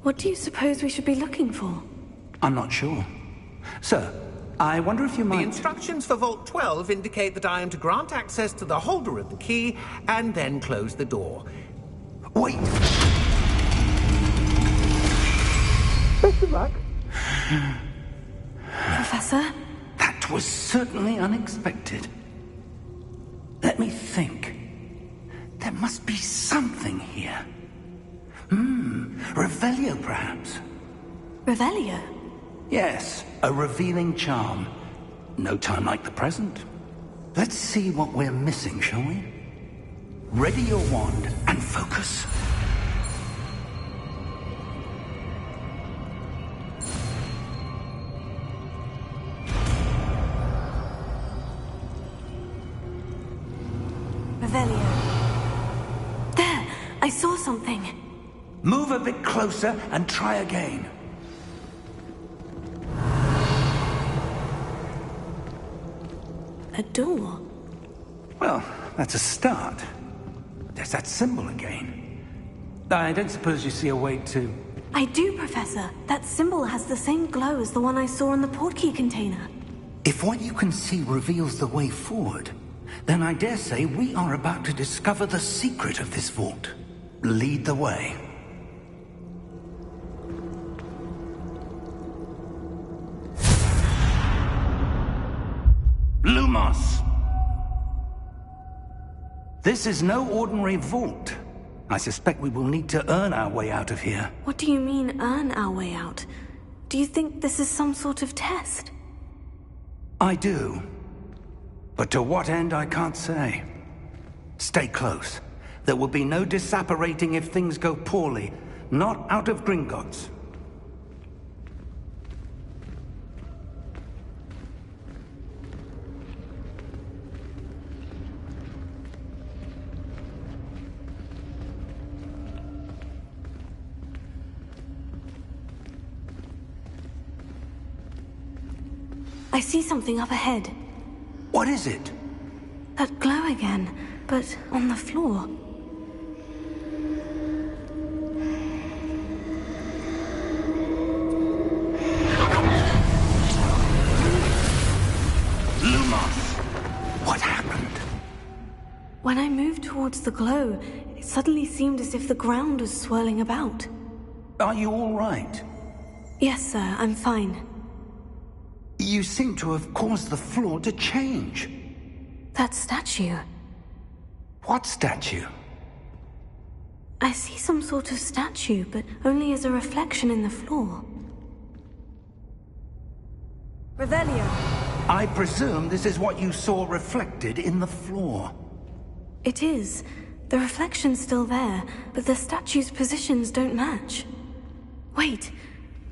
What do you suppose we should be looking for? I'm not sure. Sir, I wonder if you might... The instructions for Vault 12 indicate that I am to grant access to the holder of the key and then close the door. Wait! Best of luck. Professor? That was certainly unexpected. Let me think. There must be something here. Revelio, perhaps. Revelio? Yes, a revealing charm. No time like the present. Let's see what we're missing, shall we? Ready your wand and focus. Revelio. There! I saw something. Move a bit closer and try again. A door? Well, that's a start. There's that symbol again. I don't suppose you see a way to... I do, Professor. That symbol has the same glow as the one I saw in the portkey container. If what you can see reveals the way forward, then I dare say we are about to discover the secret of this vault. Lead the way. Lumos! This is no ordinary vault. I suspect we will need to earn our way out of here. What do you mean, earn our way out? Do you think this is some sort of test? I do. But to what end, I can't say. Stay close. There will be no disapparating if things go poorly. Not out of Gringotts. I see something up ahead. What is it? That glow again, but on the floor. Lumos! What happened? When I moved towards the glow, it suddenly seemed as if the ground was swirling about. Are you all right? Yes, sir, I'm fine. You seem to have caused the floor to change. That statue. What statue? I see some sort of statue, but only as a reflection in the floor. Revelio. I presume this is what you saw reflected in the floor. It is. The reflection's still there, but the statue's positions don't match. Wait.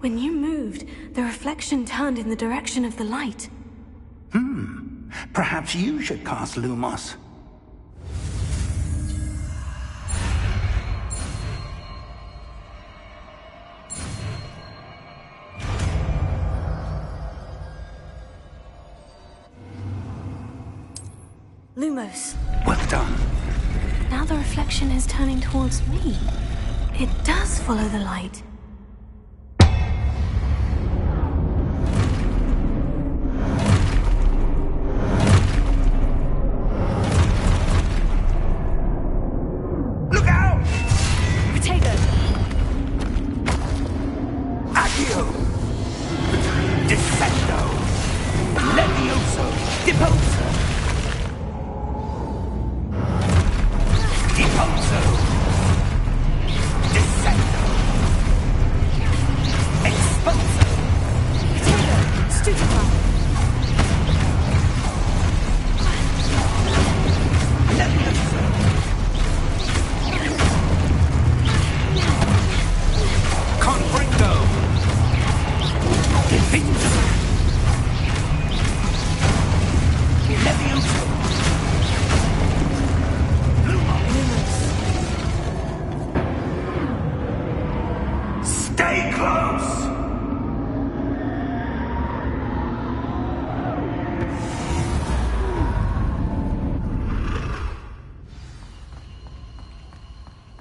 When you moved, the reflection turned in the direction of the light. Perhaps you should cast Lumos. Lumos. Well done. Now the reflection is turning towards me. It does follow the light.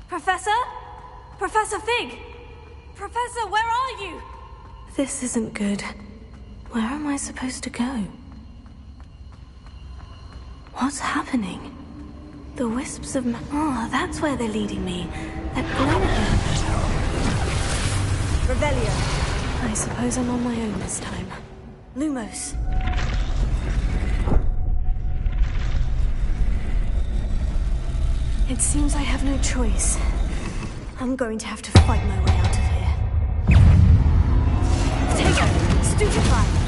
Professor? Professor Fig! Professor, where are you? This isn't good. Where am I supposed to go? What's happening? The wisps of Ah, that's where they're leading me. That glowing... Revelio. I suppose I'm on my own this time. Lumos. It seems I have no choice. I'm going to have to fight my way out of here. Tego, stupefy!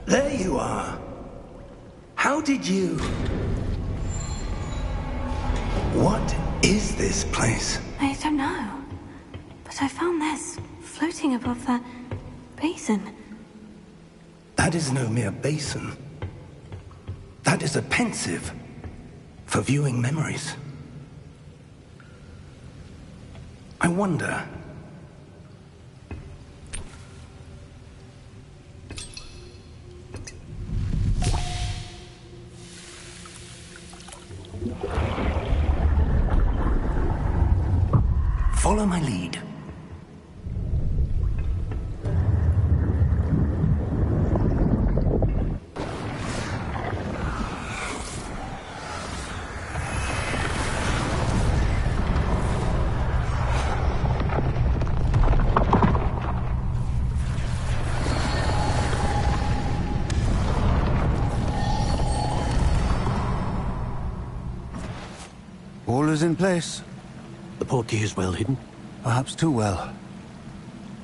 There you are. How did you... What is this place? I don't know. But I found this, floating above that basin. That is no mere basin. That is a pensive for viewing memories. I wonder... Follow my lead. All is in place. The portkey is well hidden? Perhaps too well.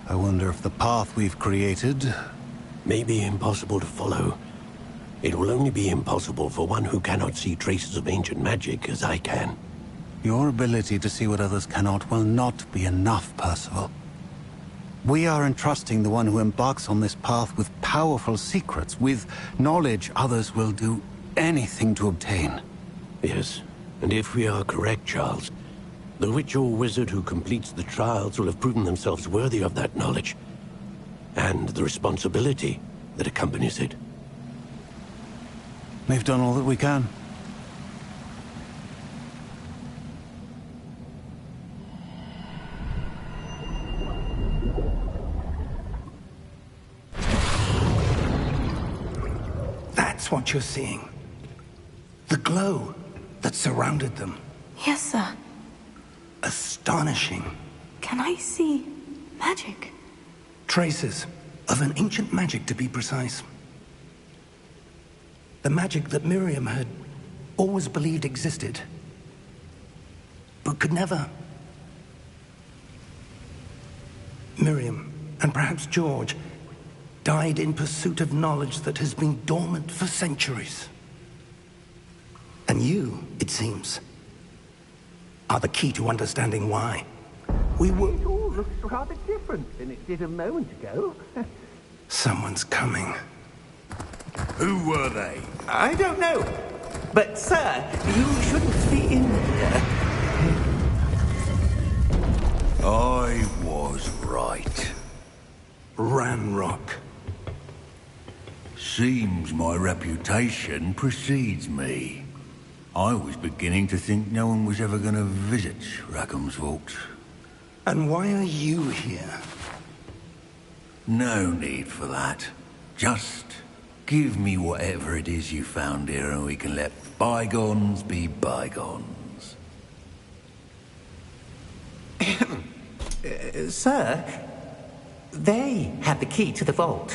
I wonder if the path we've created... May be impossible to follow. It will only be impossible for one who cannot see traces of ancient magic as I can. Your ability to see what others cannot will not be enough, Percival. We are entrusting the one who embarks on this path with powerful secrets, with knowledge others will do anything to obtain. Yes, and if we are correct, Charles, the witch or wizard who completes the trials will have proven themselves worthy of that knowledge, and the responsibility that accompanies it. We've done all that we can. That's what you're seeing. The glow that surrounded them. Yes, sir. Astonishing. Can I see magic? Traces of an ancient magic, to be precise. The magic that Miriam had always believed existed, but could never. Miriam, and perhaps George, died in pursuit of knowledge that has been dormant for centuries. And you, it seems, are the key to understanding why. It all looks rather different than it did a moment ago. Someone's coming. Who were they? I don't know. But, sir, you shouldn't be in here. I was right. Ranrock. Seems my reputation precedes me. I was beginning to think no one was ever going to visit Rackham's vault. And why are you here? No need for that. Just give me whatever it is you found here and we can let bygones be bygones. Sir, they have the key to the vault.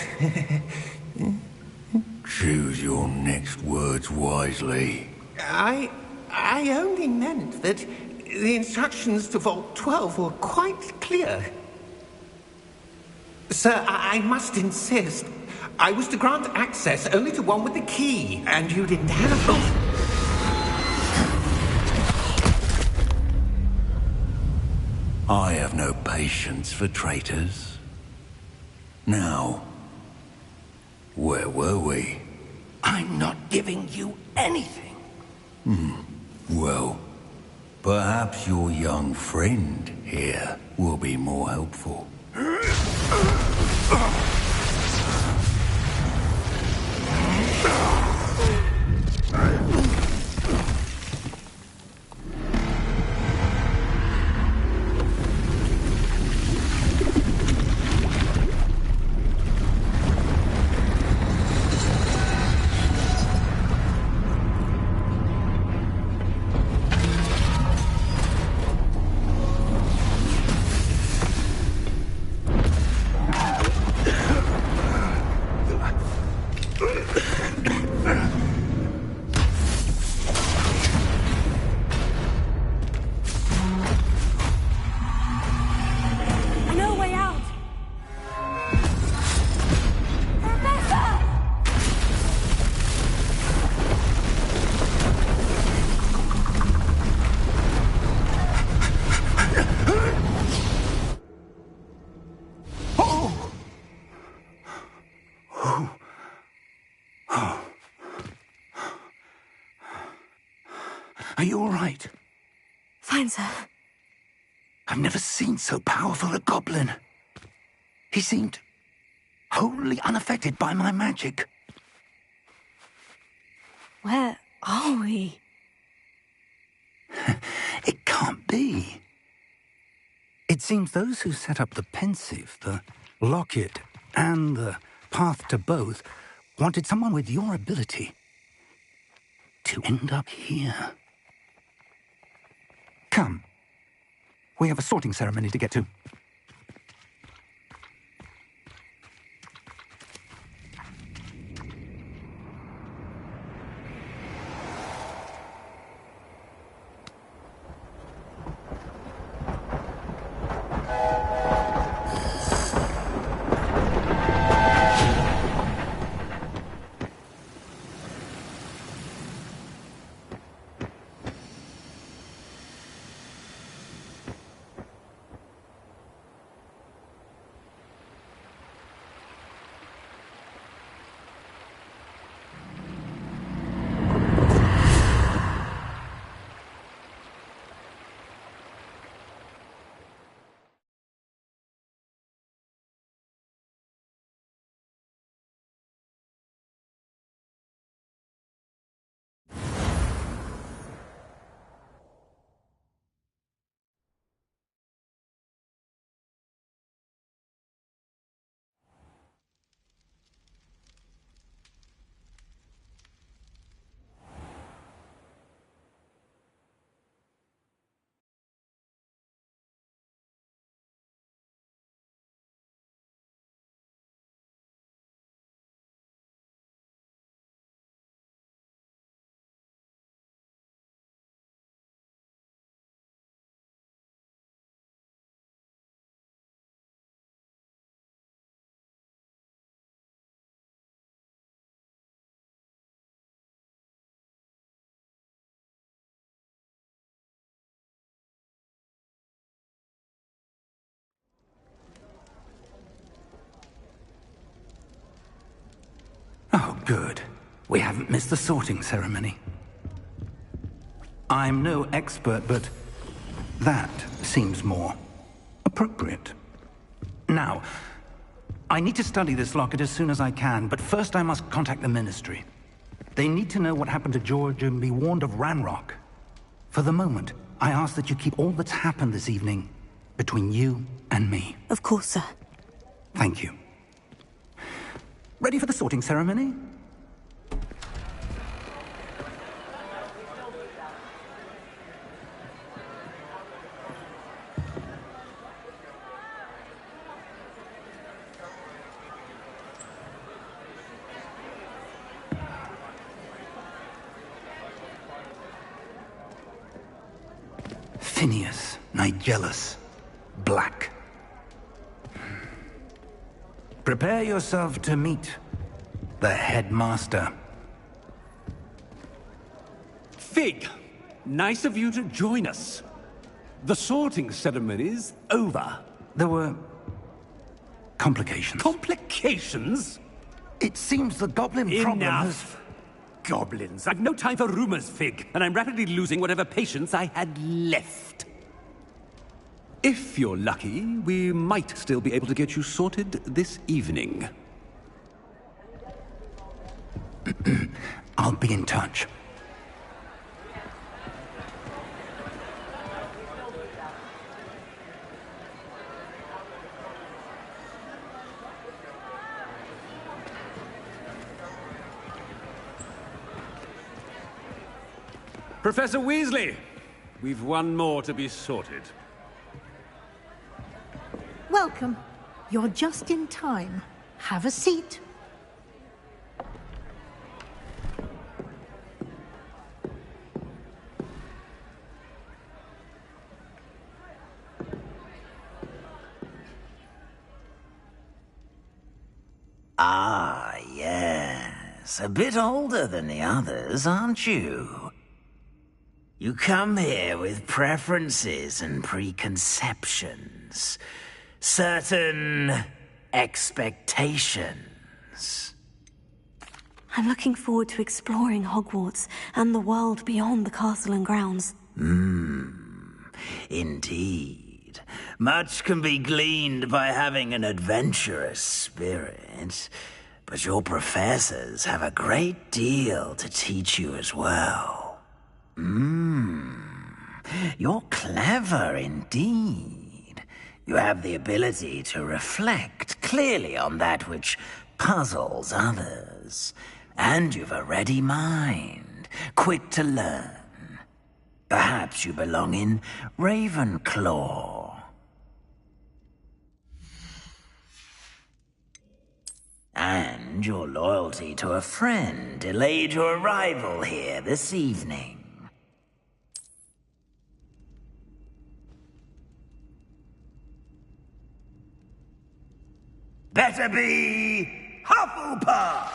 Choose your next words wisely. I only meant that the instructions to Vault 12 were quite clear. Sir, I must insist. I was to grant access only to one with the key, and you didn't have it. I have no patience for traitors. Now, where were we? I'm not giving you anything. Well, perhaps your young friend here will be more helpful. No way out! Professor! Are you all right? Fine, sir. I've never seen so powerful a goblin. He seemed wholly unaffected by my magic. Where are we? It can't be. It seems those who set up the pensive, the locket, and the path to both wanted someone with your ability to end up here. Come. We have a sorting ceremony to get to. good. We haven't missed the sorting ceremony. I'm no expert, but that seems more appropriate. Now, I need to study this locket as soon as I can, but first I must contact the Ministry. They need to know what happened to George and be warned of Ranrock. For the moment, I ask that you keep all that's happened this evening between you and me. Of course, sir. Thank you. Ready for the sorting ceremony? Phineas, Nigellus, Black. Prepare yourself to meet the headmaster. Fig, nice of you to join us. The sorting ceremony's over. There were complications. Complications? It seems the goblin problem has... Enough! Goblins. I've no time for rumors, Fig, and I'm rapidly losing whatever patience I had left. If you're lucky, we might still be able to get you sorted this evening. I'll be in touch. Professor Weasley, we've one more to be sorted. Welcome. You're just in time. Have a seat. Ah, yes. A bit older than the others, aren't you? You come here with preferences and preconceptions. Certain expectations. I'm looking forward to exploring Hogwarts and the world beyond the castle and grounds. Indeed. Much can be gleaned by having an adventurous spirit, but your professors have a great deal to teach you as well. You're clever indeed. You have the ability to reflect clearly on that which puzzles others. And you've a ready mind, quick to learn. Perhaps you belong in Ravenclaw. And your loyalty to a friend delayed your arrival here this evening. Better be Hufflepuff!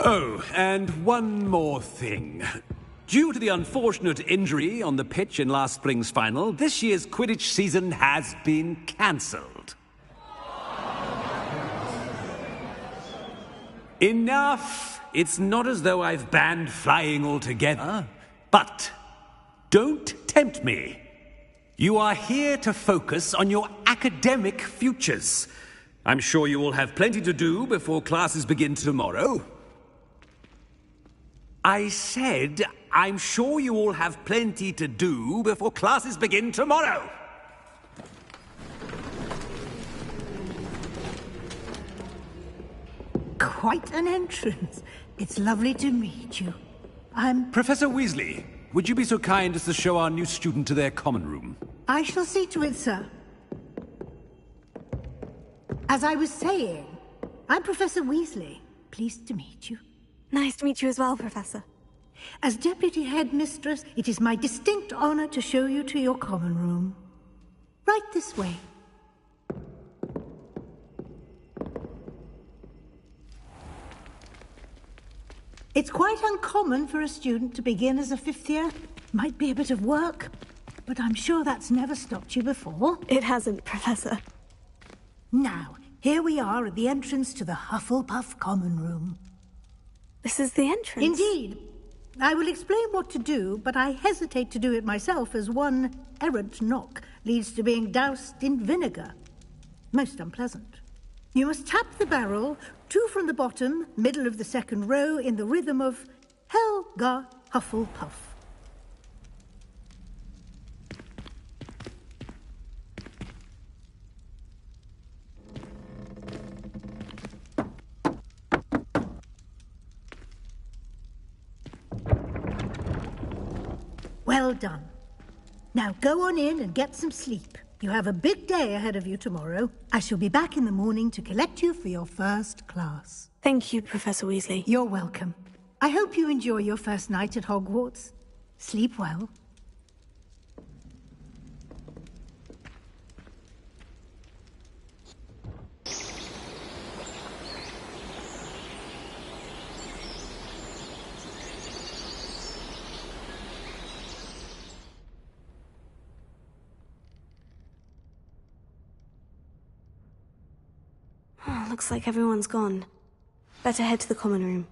Oh, and one more thing. Due to the unfortunate injury on the pitch in last spring's final, this year's Quidditch season has been cancelled. Enough! It's not as though I've banned flying altogether. But don't tempt me. You are here to focus on your academic futures. I'm sure you all have plenty to do before classes begin tomorrow. I said, I'm sure you all have plenty to do before classes begin tomorrow. Quite an entrance. It's lovely to meet you. I'm... Professor Weasley, would you be so kind as to show our new student to their common room? I shall see to it, sir. As I was saying, I'm Professor Weasley. Pleased to meet you. Nice to meet you as well, Professor. As Deputy Headmistress, it is my distinct honor to show you to your common room. Right this way. It's quite uncommon for a student to begin as a fifth year. Might be a bit of work, but I'm sure that's never stopped you before. It hasn't, Professor. Now, here we are at the entrance to the Hufflepuff Common Room. This is the entrance? Indeed. I will explain what to do, but I hesitate to do it myself as one errant knock leads to being doused in vinegar. Most unpleasant. You must tap the barrel, 2 from the bottom, middle of the second row, in the rhythm of Helga Hufflepuff. Well done. Now go on in and get some sleep. You have a big day ahead of you tomorrow. I shall be back in the morning to collect you for your first class. Thank you, Professor Weasley. You're welcome. I hope you enjoy your first night at Hogwarts. Sleep well. Oh, looks like everyone's gone. Better head to the common room.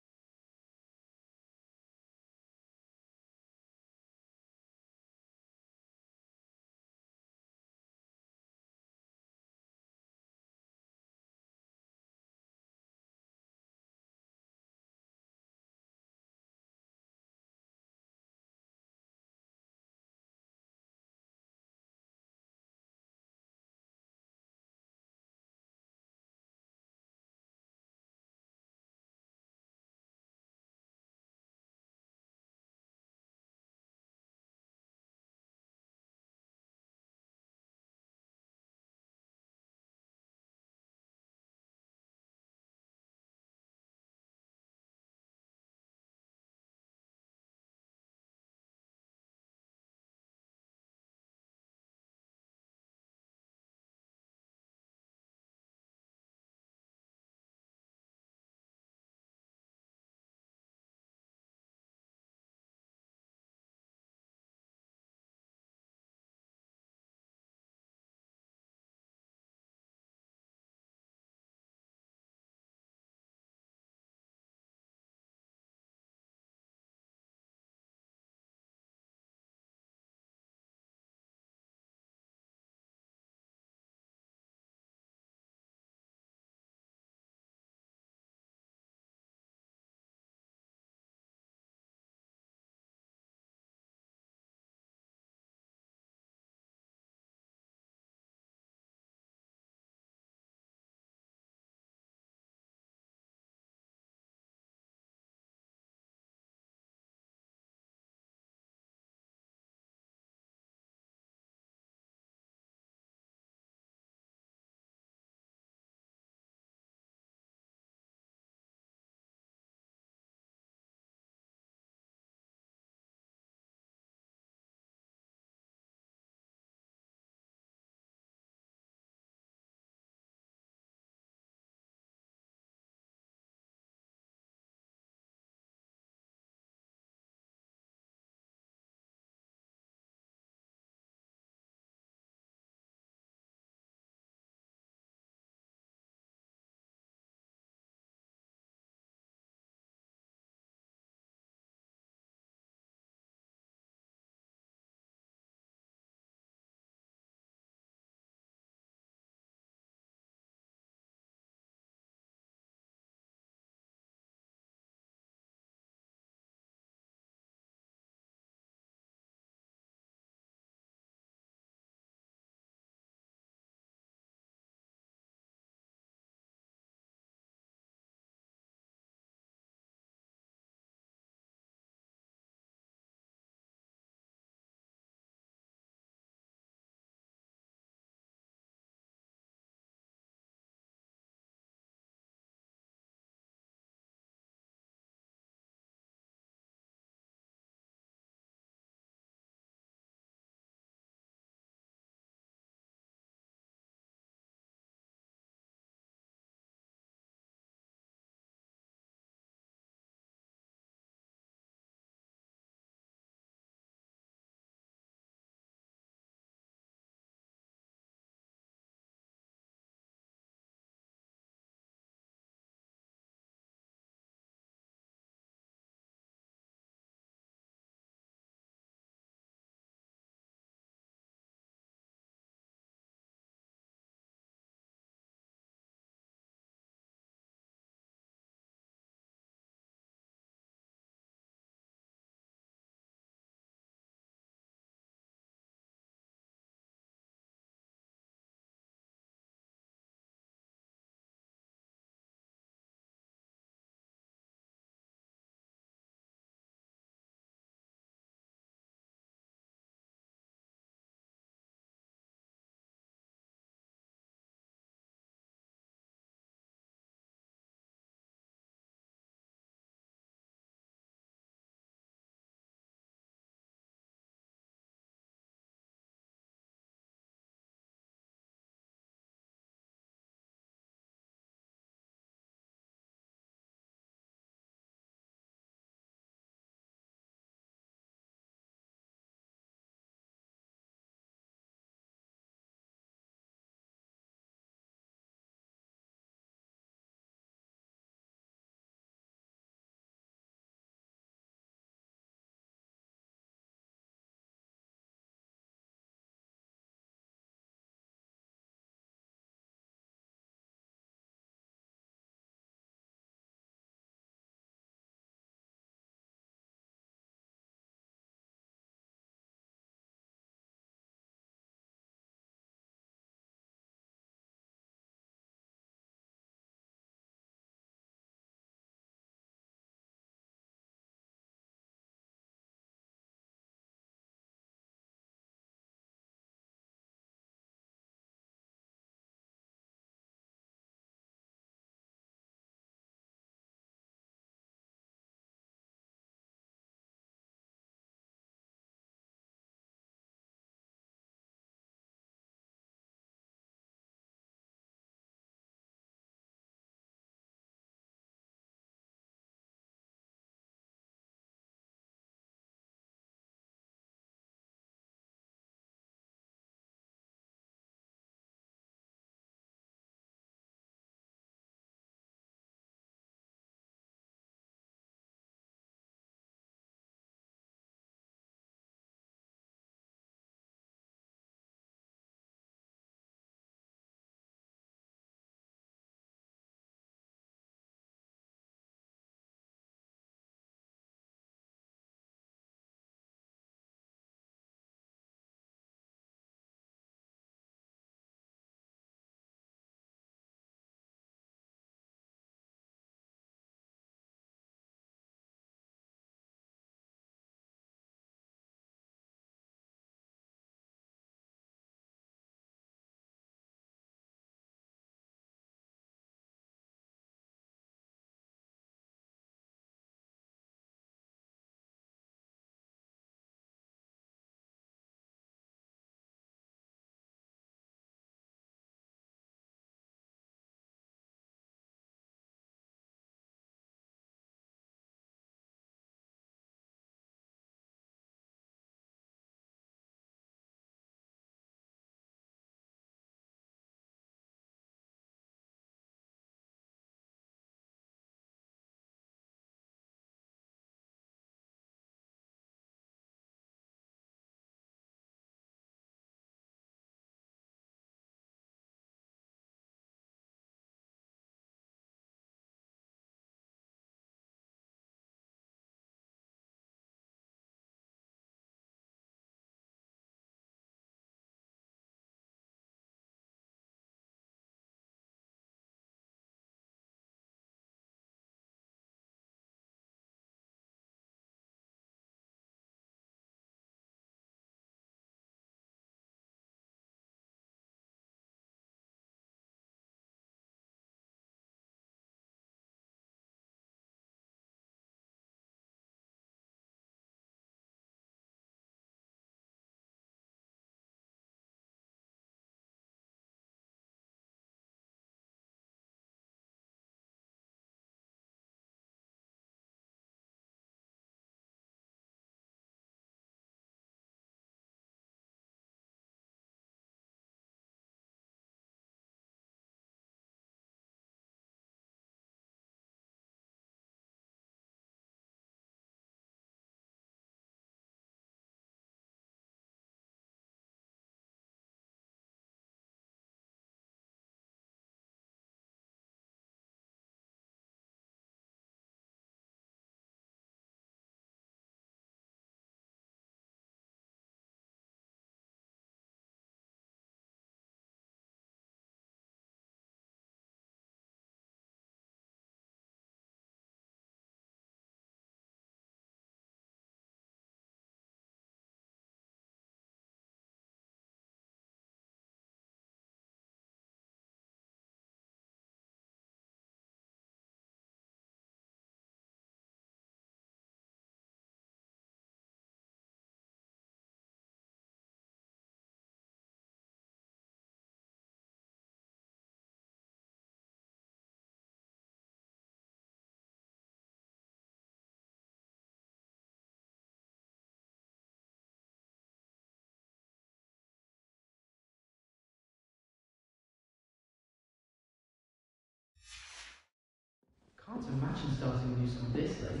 Can't imagine starting new school this late.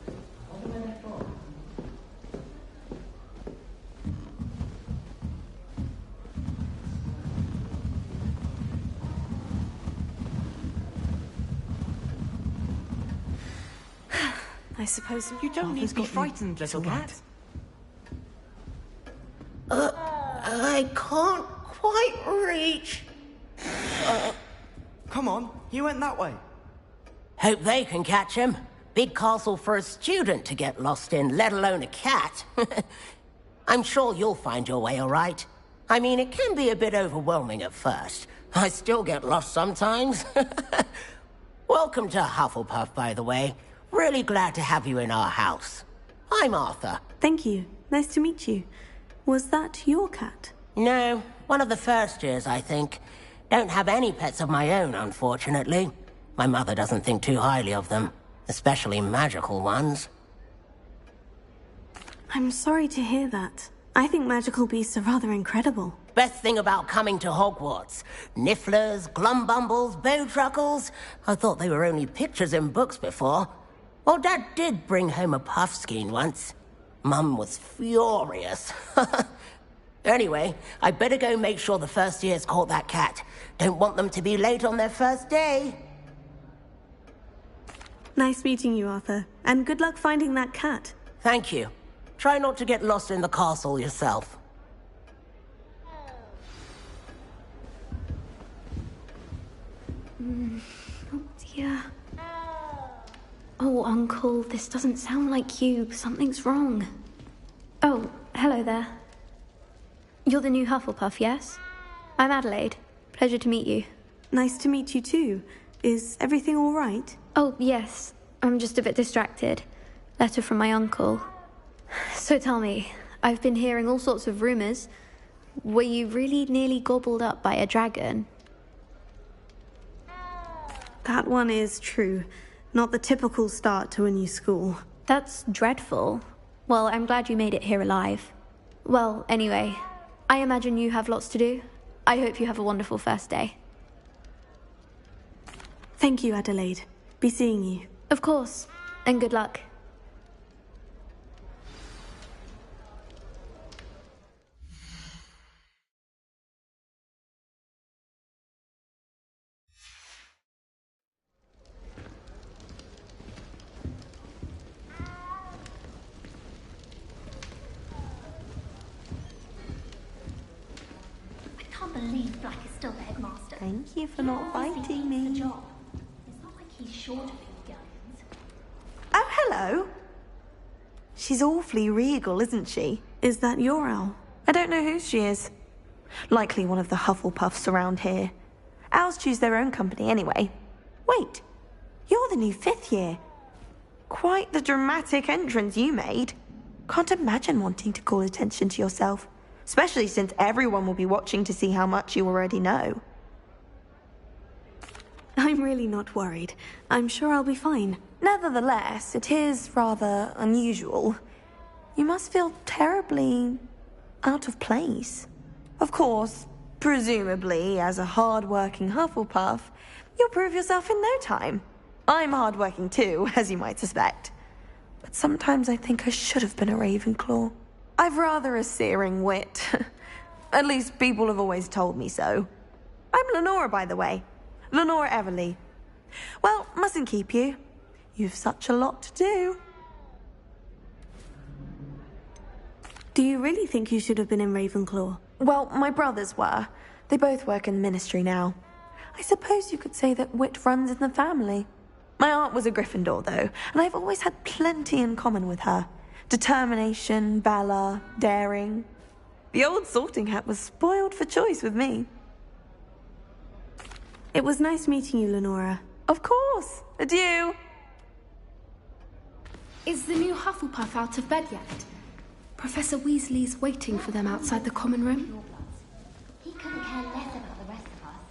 I wonder where they're from. I suppose you don't need to be frightened, little cat. I can't quite reach. Come on, you went that way. Hope they can catch him. Big castle for a student to get lost in, let alone a cat. I'm sure you'll find your way all right. I mean, it can be a bit overwhelming at first. I still get lost sometimes. Welcome to Hufflepuff, by the way. Really glad to have you in our house. I'm Arthur. Thank you. Nice to meet you. Was that your cat? No, one of the first years, I think. Don't have any pets of my own, unfortunately. My mother doesn't think too highly of them, especially magical ones. I'm sorry to hear that. I think magical beasts are rather incredible. Best thing about coming to Hogwarts. Nifflers, glumbumbles, bowtruckles. I thought they were only pictures in books before. Well, Dad did bring home a puffskein once. Mum was furious. Anyway, I'd better go make sure the first years caught that cat. Don't want them to be late on their first day. Nice meeting you, Arthur. And good luck finding that cat. Thank you. Try not to get lost in the castle yourself. Oh dear. Oh, Uncle, this doesn't sound like you. Something's wrong. Oh, hello there. You're the new Hufflepuff, yes? I'm Adelaide. Pleasure to meet you. Nice to meet you too. Is everything all right? Oh, yes. I'm just a bit distracted. Letter from my uncle. So tell me, I've been hearing all sorts of rumors. Were you really nearly gobbled up by a dragon? That one is true. Not the typical start to a new school. That's dreadful. Well, I'm glad you made it here alive. Well, anyway, I imagine you have lots to do. I hope you have a wonderful first day. Thank you, Adelaide. Be seeing you. Of course. And good luck. I can't believe Black is still the headmaster. Thank you for not fighting me. It's not like he's short of any guns. Oh, hello. She's awfully regal, isn't she? Is that your owl? I don't know who she is. Likely one of the Hufflepuffs around here. Owls choose their own company anyway. Wait, you're the new 5th year. Quite the dramatic entrance you made. Can't imagine wanting to call attention to yourself, especially since everyone will be watching to see how much you already know. I'm really not worried. I'm sure I'll be fine. Nevertheless, it is rather unusual. You must feel terribly out of place. Of course, presumably, as a hard-working Hufflepuff, you'll prove yourself in no time. I'm hard-working too, as you might suspect. But sometimes I think I should have been a Ravenclaw. I've rather a searing wit. At least people have always told me so. I'm Lenora, by the way. Lenora Everly. Well, mustn't keep you. You've such a lot to do. Do you really think you should have been in Ravenclaw? Well, my brothers were. They both work in the ministry now. I suppose you could say that wit runs in the family. My aunt was a Gryffindor, though, and I've always had plenty in common with her. Determination, valor, daring. The old sorting hat was spoiled for choice with me. It was nice meeting you, Lenora. Of course. Adieu. Is the new Hufflepuff out of bed yet? Professor Weasley's waiting for them outside the common room. He couldn't care less about the rest of us.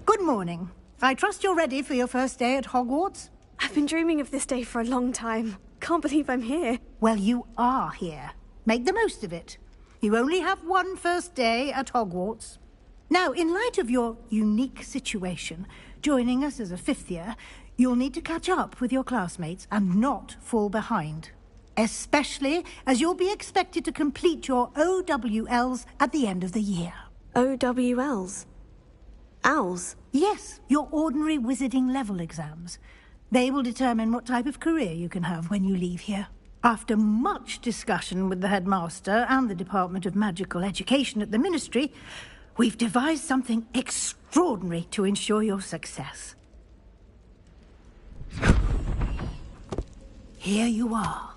Good morning. I trust you're ready for your first day at Hogwarts? I've been dreaming of this day for a long time. Can't believe I'm here. Well, you are here. Make the most of it. You only have one first day at Hogwarts. Now, in light of your unique situation, joining us as a fifth year, you'll need to catch up with your classmates and not fall behind. Especially as you'll be expected to complete your OWLs at the end of the year. OWLs? Owls? Yes, your ordinary wizarding level exams. They will determine what type of career you can have when you leave here. After much discussion with the headmaster and the Department of Magical Education at the Ministry, we've devised something extraordinary to ensure your success. Here you are.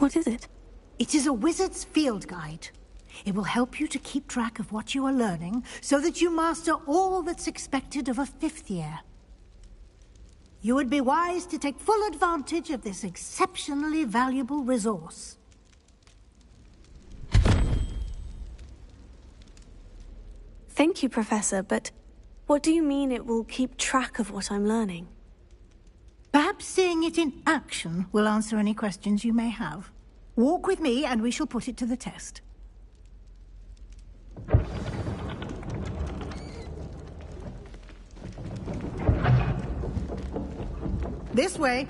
What is it? It is a wizard's field guide. It will help you to keep track of what you are learning so that you master all that's expected of a fifth year. You would be wise to take full advantage of this exceptionally valuable resource. Thank you, Professor, but what do you mean it will keep track of what I'm learning? Perhaps seeing it in action will answer any questions you may have. Walk with me and we shall put it to the test. This way.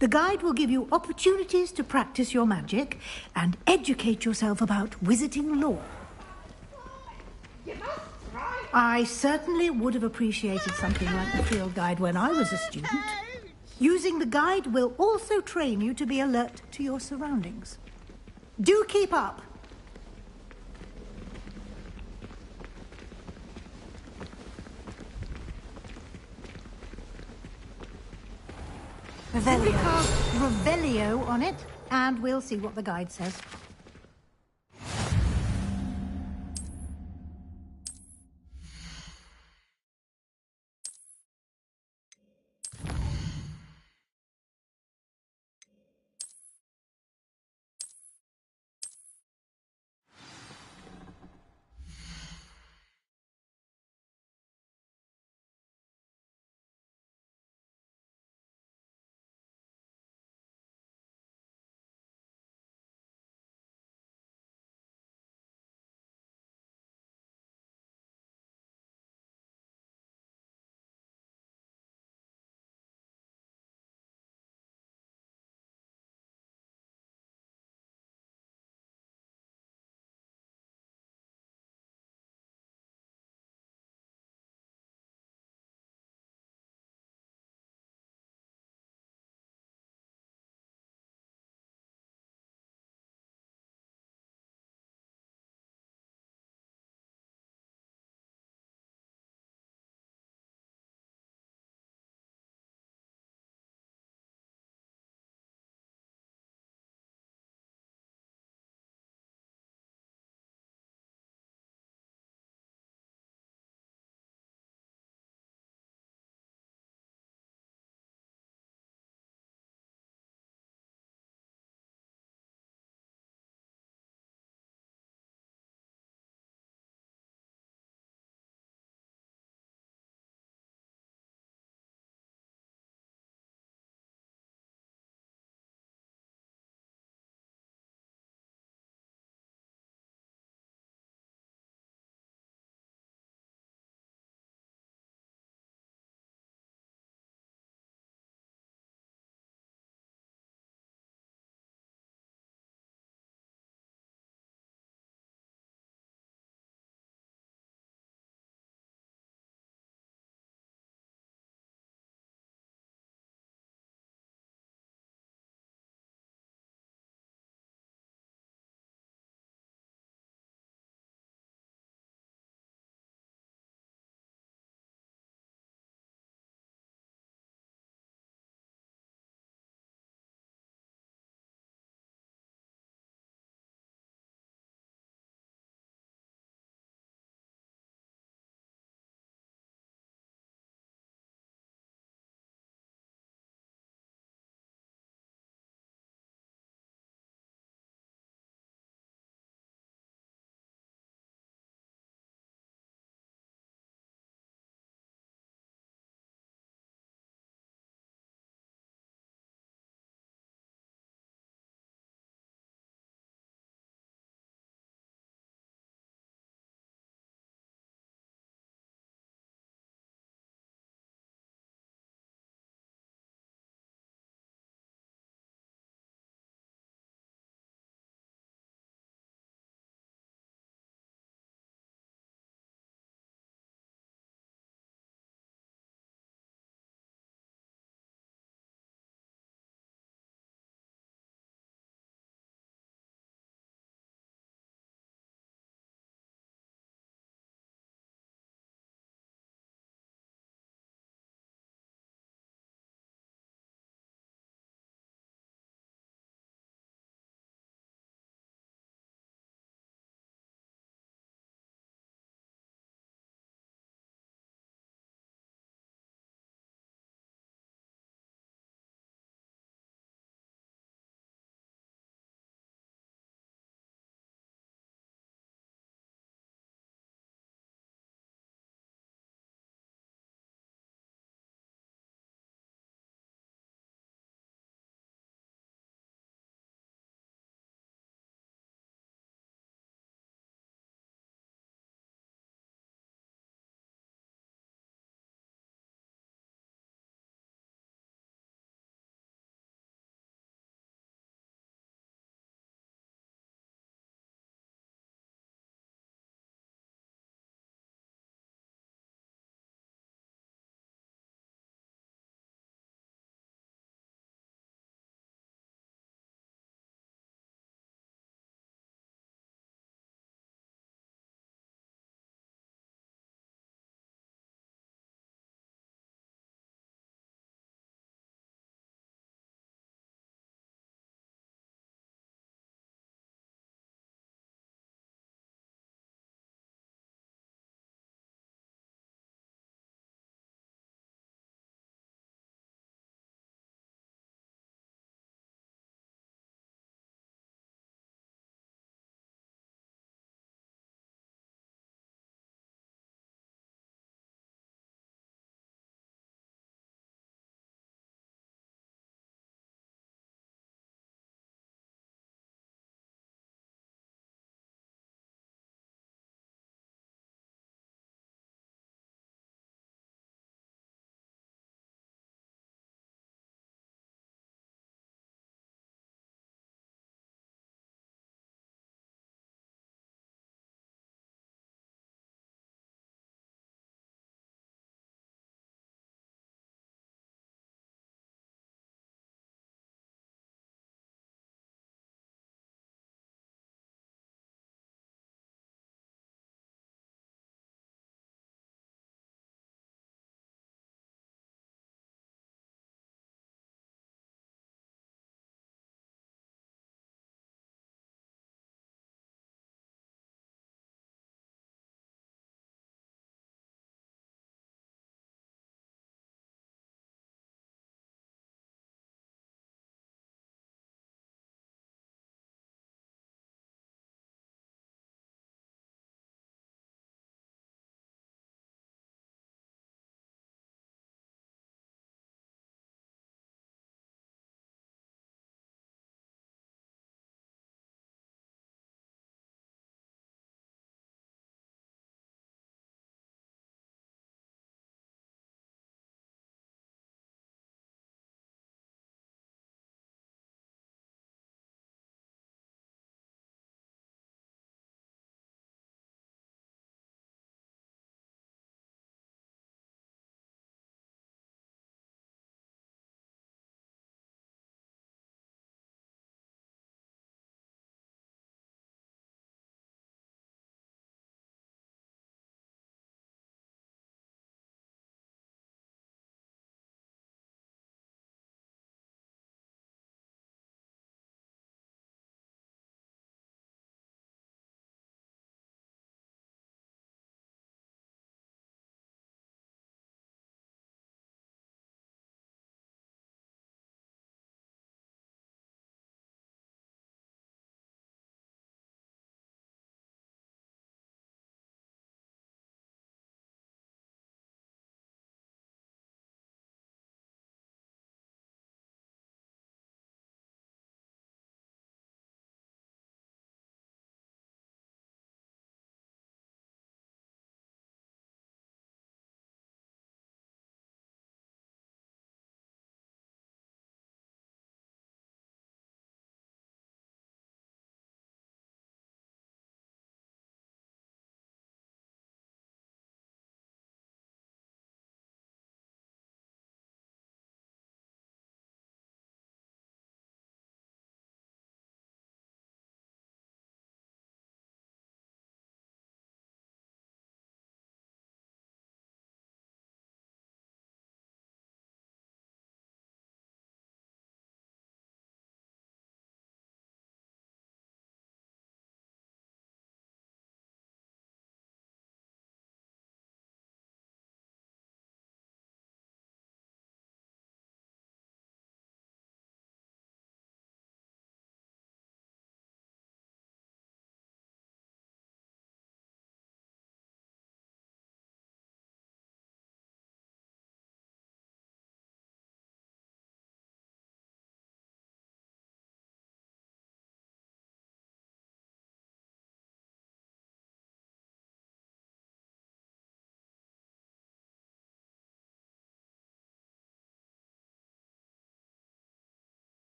The guide will give you opportunities to practice your magic and educate yourself about wizarding lore. I certainly would have appreciated something like the field guide when I was a student. Using the guide will also train you to be alert to your surroundings. Do keep up. Simply cast Revelio on it, and we'll see what the guide says.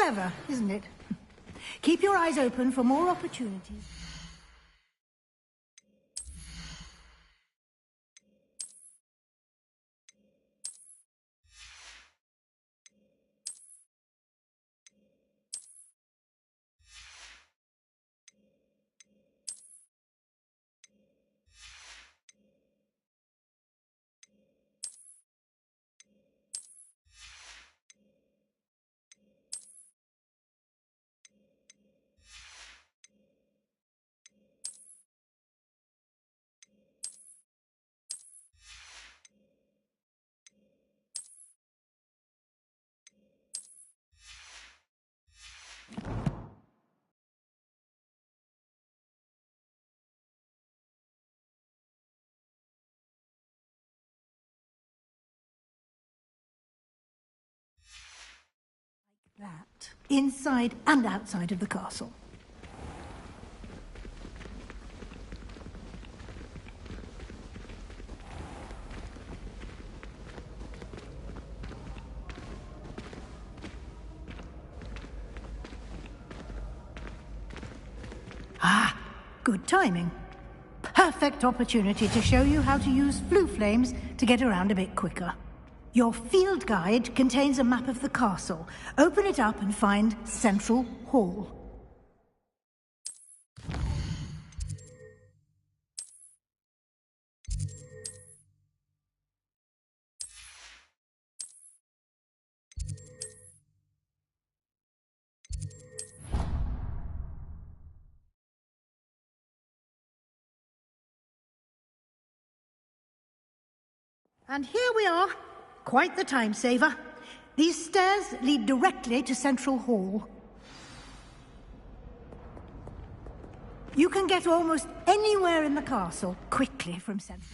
Clever, isn't it? Keep your eyes open for more opportunities. That, inside and outside of the castle. Ah, good timing. Perfect opportunity to show you how to use flue flames to get around a bit quicker. Your field guide contains a map of the castle. Open it up and find Central Hall. And here we are. Quite the time saver. These stairs lead directly to Central Hall. You can get almost anywhere in the castle quickly from Central.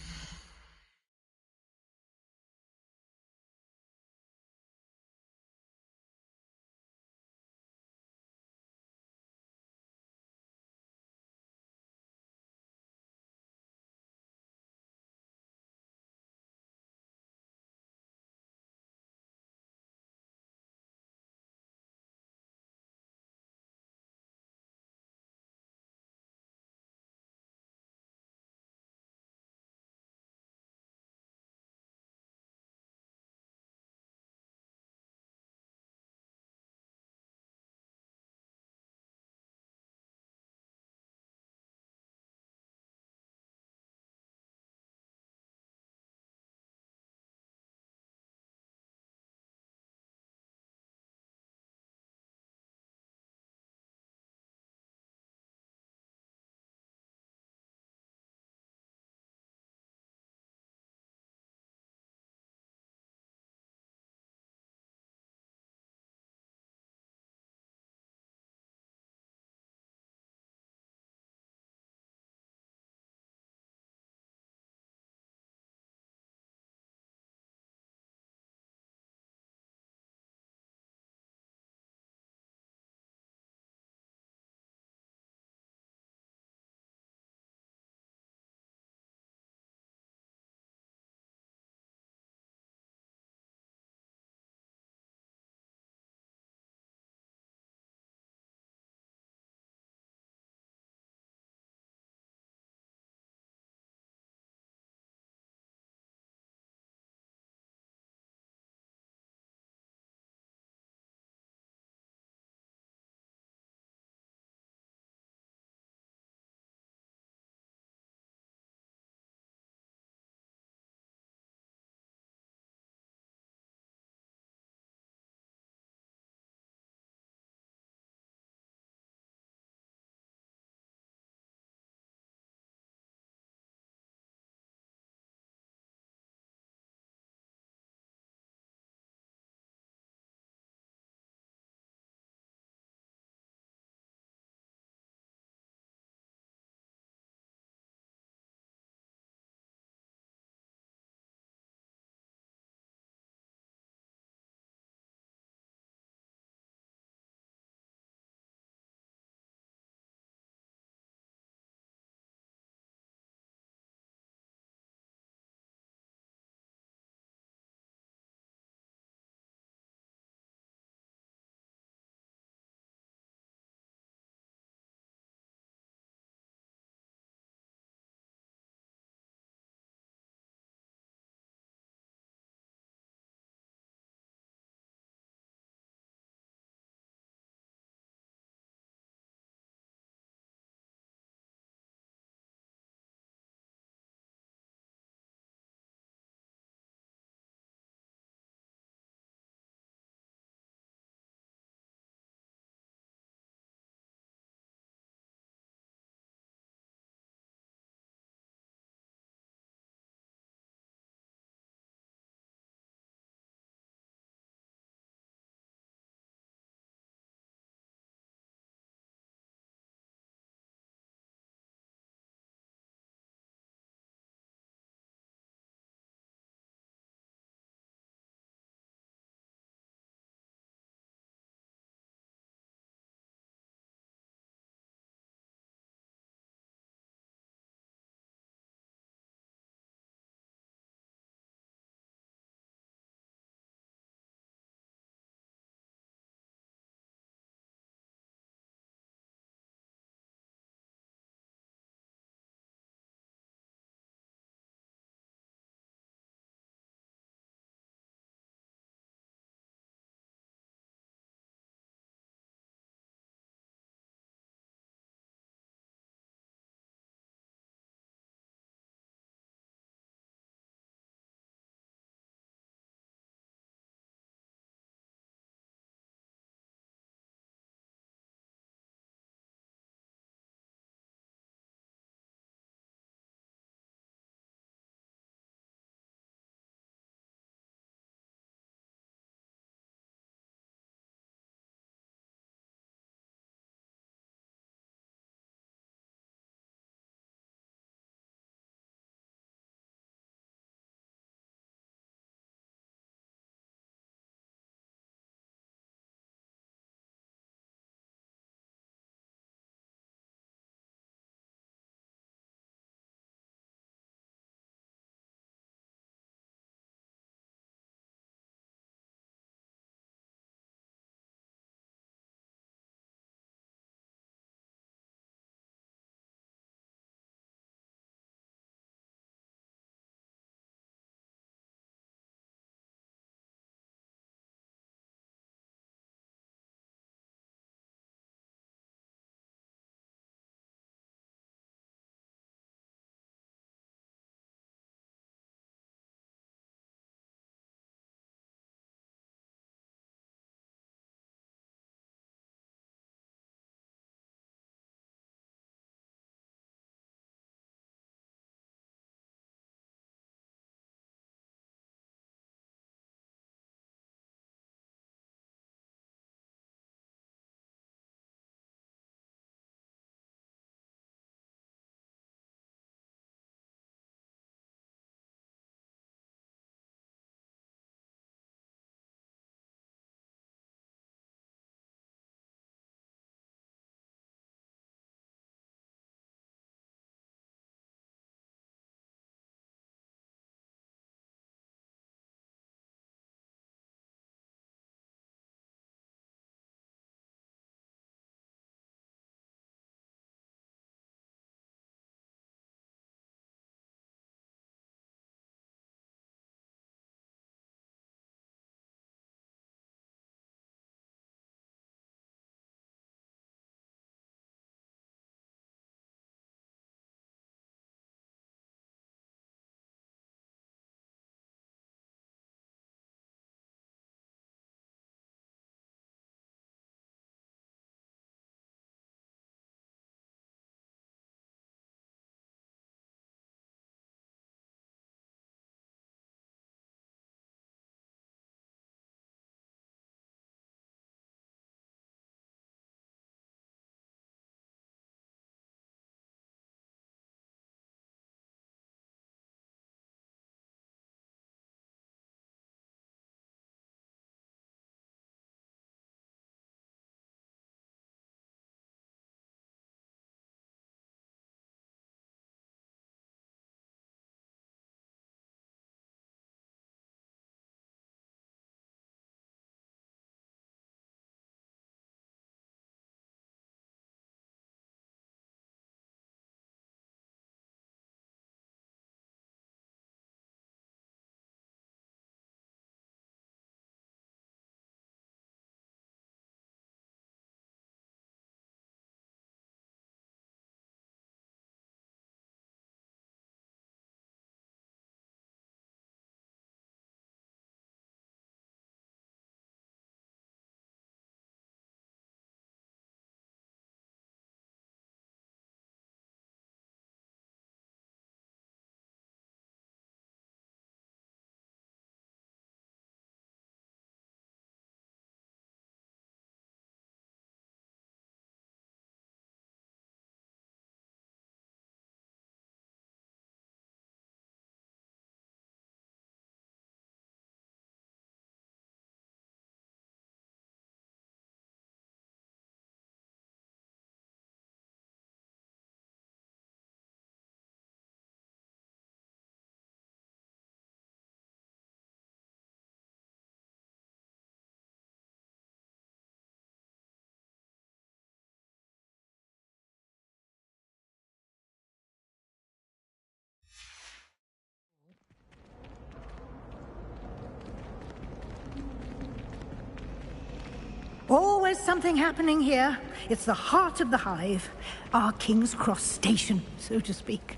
always something happening here. It's the heart of the hive. Our King's Cross station, so to speak.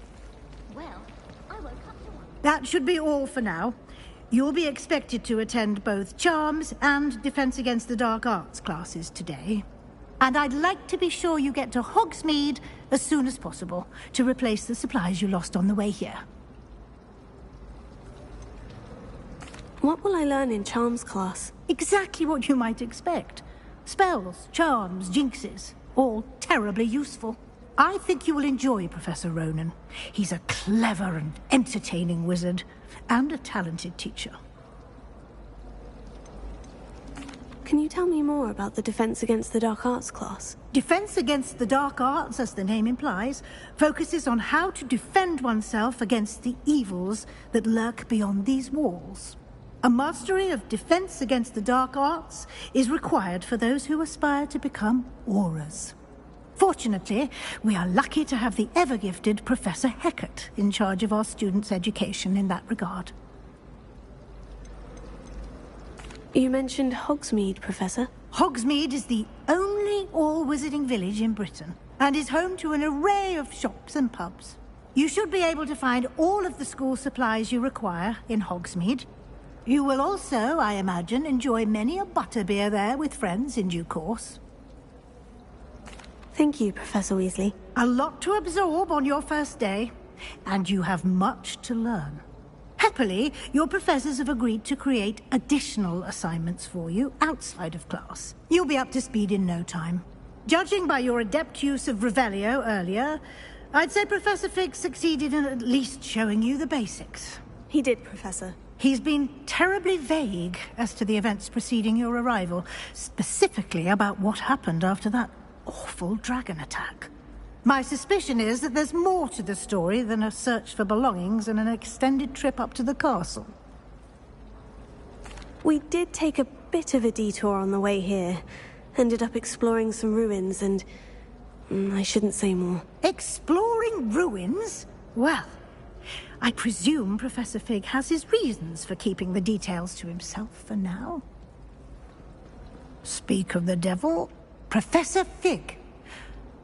Well, I woke up to one. That should be all for now. You'll be expected to attend both Charms and Defense Against the Dark Arts classes today. And I'd like to be sure you get to Hogsmeade as soon as possible to replace the supplies you lost on the way here. What will I learn in Charms class? Exactly what you might expect. Spells, charms, jinxes, all terribly useful. I think you will enjoy Professor Ronan. He's a clever and entertaining wizard, and a talented teacher. Can you tell me more about the Defense Against the Dark Arts class? Defense Against the Dark Arts, as the name implies, focuses on how to defend oneself against the evils that lurk beyond these walls. A mastery of Defense Against the Dark Arts is required for those who aspire to become Aurors. Fortunately, we are lucky to have the ever-gifted Professor Hecat in charge of our students' education in that regard. You mentioned Hogsmeade, Professor. Hogsmeade is the only all-wizarding village in Britain, and is home to an array of shops and pubs. You should be able to find all of the school supplies you require in Hogsmeade. You will also, I imagine, enjoy many a butterbeer there with friends in due course. Thank you, Professor Weasley. A lot to absorb on your first day, and you have much to learn. Happily, your professors have agreed to create additional assignments for you outside of class. You'll be up to speed in no time. Judging by your adept use of Revelio earlier, I'd say Professor Fig succeeded in at least showing you the basics. He did, Professor. He's been terribly vague as to the events preceding your arrival, specifically about what happened after that awful dragon attack. My suspicion is that there's more to the story than a search for belongings and an extended trip up to the castle. We did take a bit of a detour on the way here. Ended up exploring some ruins and... I shouldn't say more. Exploring ruins? Well, I presume Professor Fig has his reasons for keeping the details to himself for now. Speak of the devil, Professor Fig.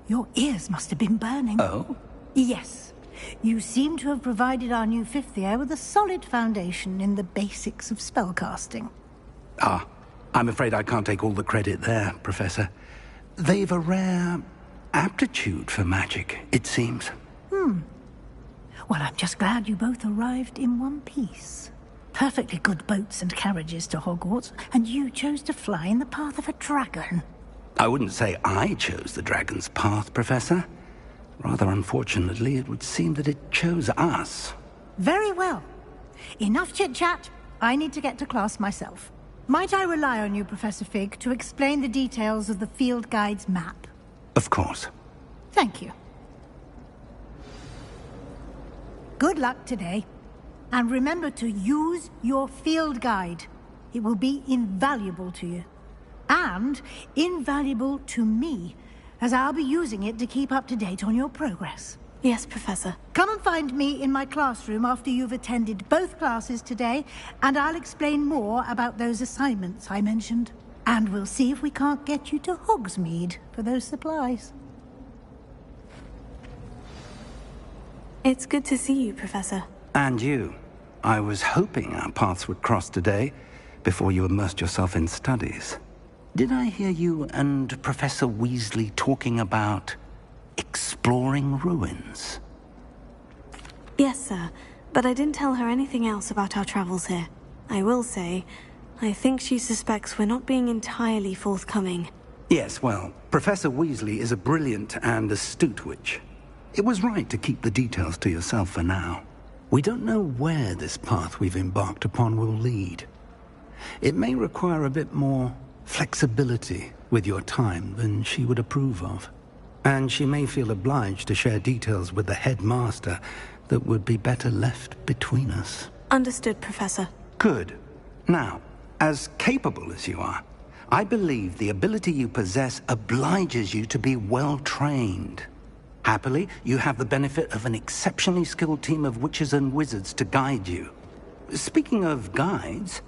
Your ears must have been burning. Oh? Yes. You seem to have provided our new fifth year with a solid foundation in the basics of spellcasting. Ah, I'm afraid I can't take all the credit there, Professor. They've a rare aptitude for magic, it seems. Well, I'm just glad you both arrived in one piece. Perfectly good boats and carriages to Hogwarts, and you chose to fly in the path of a dragon. I wouldn't say I chose the dragon's path, Professor. Rather unfortunately, it would seem that it chose us. Very well. Enough chit-chat. I need to get to class myself. Might I rely on you, Professor Fig, to explain the details of the field guide's map? Of course. Thank you. Good luck today. And remember to use your field guide. It will be invaluable to you. And invaluable to me, as I'll be using it to keep up to date on your progress. Yes, Professor. Come and find me in my classroom after you've attended both classes today, and I'll explain more about those assignments I mentioned. And we'll see if we can't get you to Hogsmeade for those supplies. It's good to see you, Professor. And you. I was hoping our paths would cross today, before you immersed yourself in studies. Did I hear you and Professor Weasley talking about exploring ruins? Yes, sir. But I didn't tell her anything else about our travels here. I will say, I think she suspects we're not being entirely forthcoming. Yes, well, Professor Weasley is a brilliant and astute witch. It was right to keep the details to yourself for now. We don't know where this path we've embarked upon will lead. It may require a bit more flexibility with your time than she would approve of. And she may feel obliged to share details with the headmaster that would be better left between us. Understood, Professor. Good. Now, as capable as you are, I believe the ability you possess obliges you to be well trained. Happily, you have the benefit of an exceptionally skilled team of witches and wizards to guide you. Speaking of guides,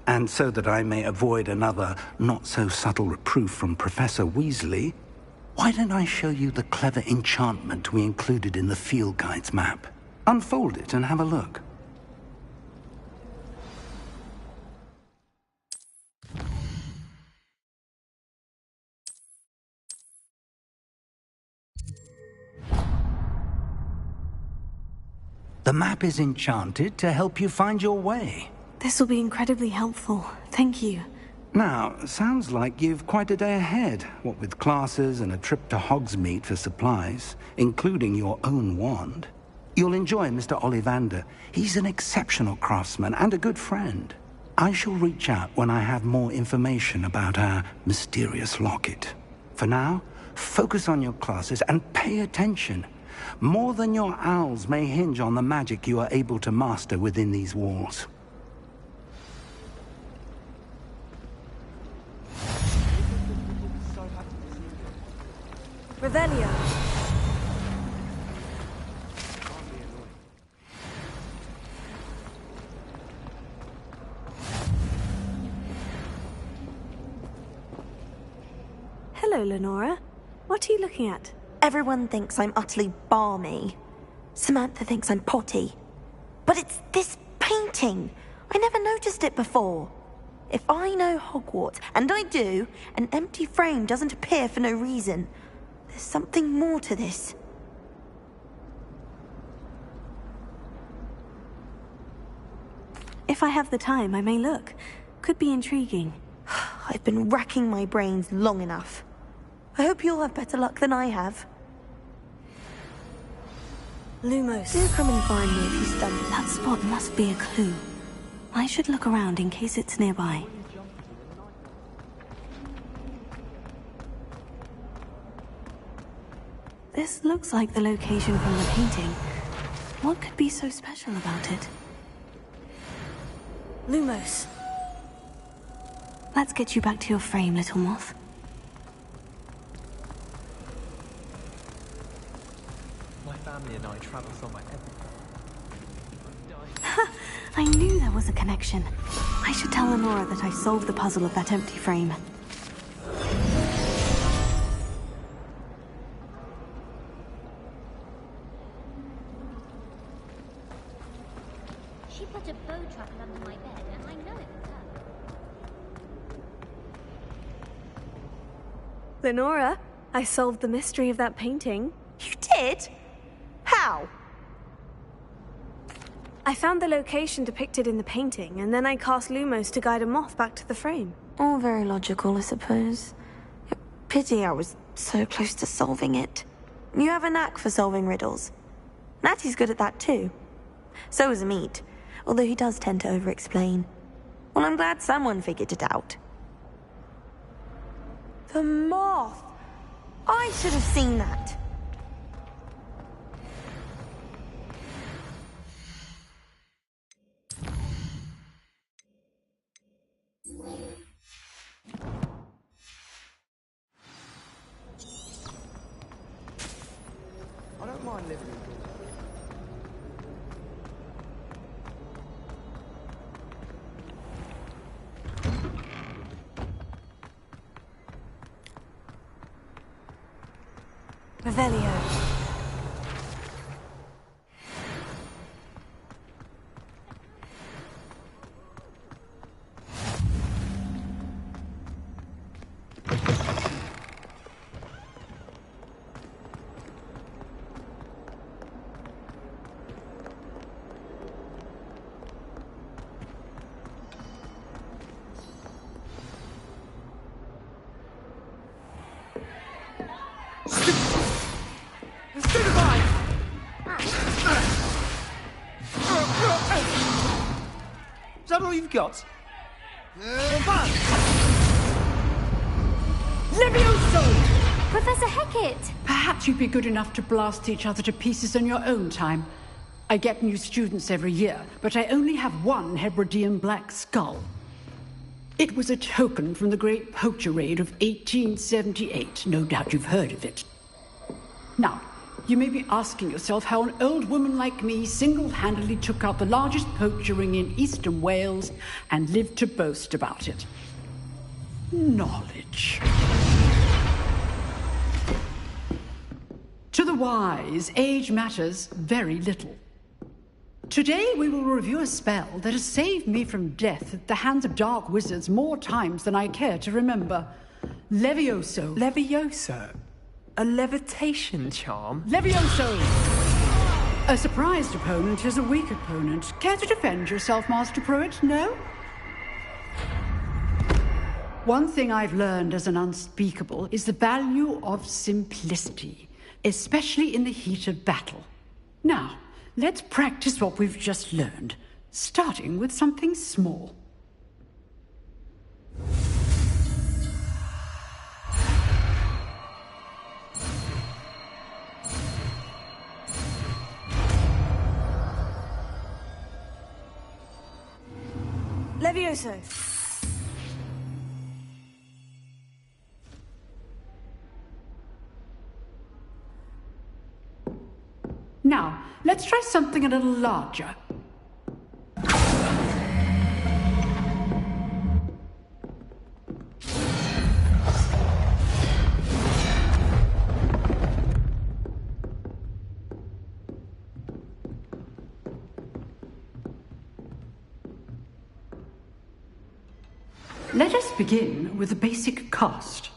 And so that I may avoid another not-so-subtle reproof from Professor Weasley, why don't I show you the clever enchantment we included in the field guide's map? Unfold it and have a look. The map is enchanted to help you find your way. This will be incredibly helpful. Thank you. Now, sounds like you've quite a day ahead, what with classes and a trip to Hogsmeade for supplies, including your own wand. You'll enjoy Mr. Ollivander. He's an exceptional craftsman and a good friend. I shall reach out when I have more information about our mysterious locket. For now, focus on your classes and pay attention. More than your owls may hinge on the magic you are able to master within these walls. Revelio. Hello, Lenora. What are you looking at? Everyone thinks I'm utterly balmy. Samantha thinks I'm potty. But it's this painting. I never noticed it before. If I know Hogwarts, and I do, an empty frame doesn't appear for no reason. There's something more to this. If I have the time, I may look. Could be intriguing. I've been racking my brains long enough. I hope you'll have better luck than I have. Lumos. Do come and find me if you study. That spot must be a clue. I should look around in case it's nearby. This looks like the location from the painting. What could be so special about it? Lumos. Let's get you back to your frame, little moth. My family and I travel somewhere every... I knew there was a connection. I should tell Lenora that I solved the puzzle of that empty frame. She put a bow truckle under my bed, and I know it was her. Lenora, I solved the mystery of that painting. You did? How? I found the location depicted in the painting, and then I cast Lumos to guide a moth back to the frame. All very logical, I suppose. Pity I was so close to solving it. You have a knack for solving riddles. Natty's good at that too. So is Amit, although he does tend to over-explain. Well, I'm glad someone figured it out. The moth! I should have seen that. I don't mind living in Revelio. Is that all you've got? Levioso! Professor Hecat! Perhaps you'd be good enough to blast each other to pieces on your own time. I get new students every year, but I only have one Hebridean black skull. It was a token from the Great Poacher Raid of 1878. No doubt you've heard of it. Now, You may be asking yourself how an old woman like me single-handedly took out the largest poacher ring in eastern Wales and lived to boast about it. Knowledge. To the wise, age matters very little. Today we will review a spell that has saved me from death at the hands of dark wizards more times than I care to remember. Levioso. Levioso? A levitation charm? Levioso! A surprised opponent is a weak opponent. Care to defend yourself, Master Pruitt? No? One thing I've learned as an unspeakable is the value of simplicity, especially in the heat of battle. Now, let's practice what we've just learned, starting with something small. Levioso. Now, let's try something a little larger. Let us begin with the basic cast.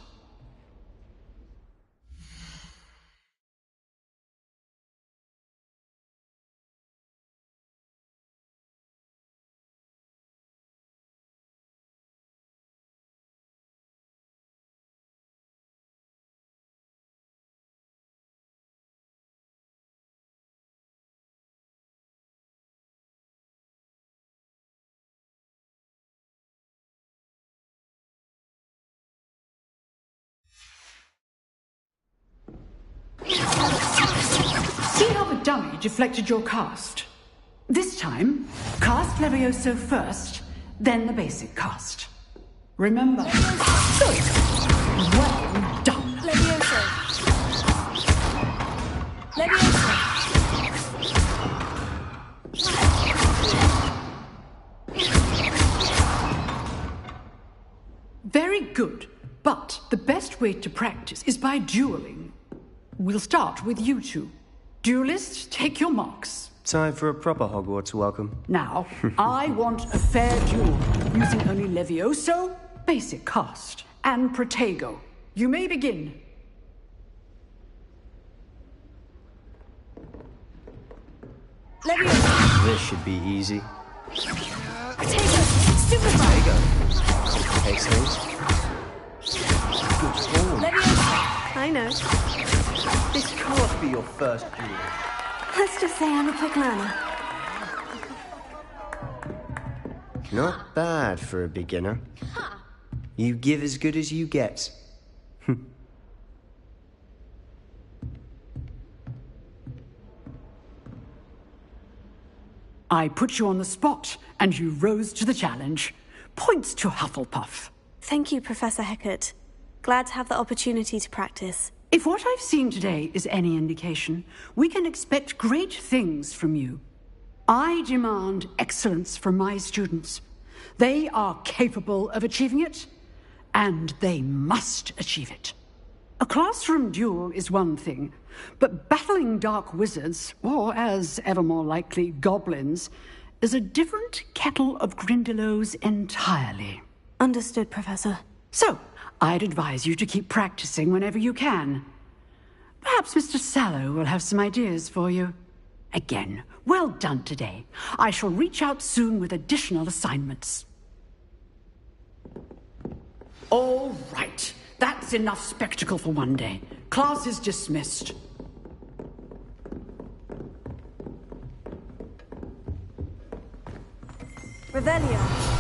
See how the dummy deflected your cast? This time, cast Levioso first, then the basic cast. Remember. Good. Well done. Levioso. Levioso. Very good. But the best way to practice is by dueling. We'll start with you two. Duelists, take your marks. Time for a proper Hogwarts welcome. Now, I want a fair duel, using only Levioso, basic cast, and Protego. You may begin. Levioso. This should be easy. Protego. Super Protego. Takes things. Good form. Levioso. I know. This can't be your first duel. Let's just say I'm a quick learner. Not bad for a beginner. You give as good as you get. I put you on the spot, and you rose to the challenge. Points to Hufflepuff. Thank you, Professor Hecat. Glad to have the opportunity to practice. If what I've seen today is any indication, we can expect great things from you. I demand excellence from my students. They are capable of achieving it, and they must achieve it. A classroom duel is one thing, but battling dark wizards, or as ever more likely, goblins, is a different kettle of Grindylows entirely. Understood, Professor. So, I'd advise you to keep practicing whenever you can. Perhaps Mr. Sallow will have some ideas for you. Again, well done today. I shall reach out soon with additional assignments. All right. That's enough spectacle for one day. Class is dismissed. Revelio.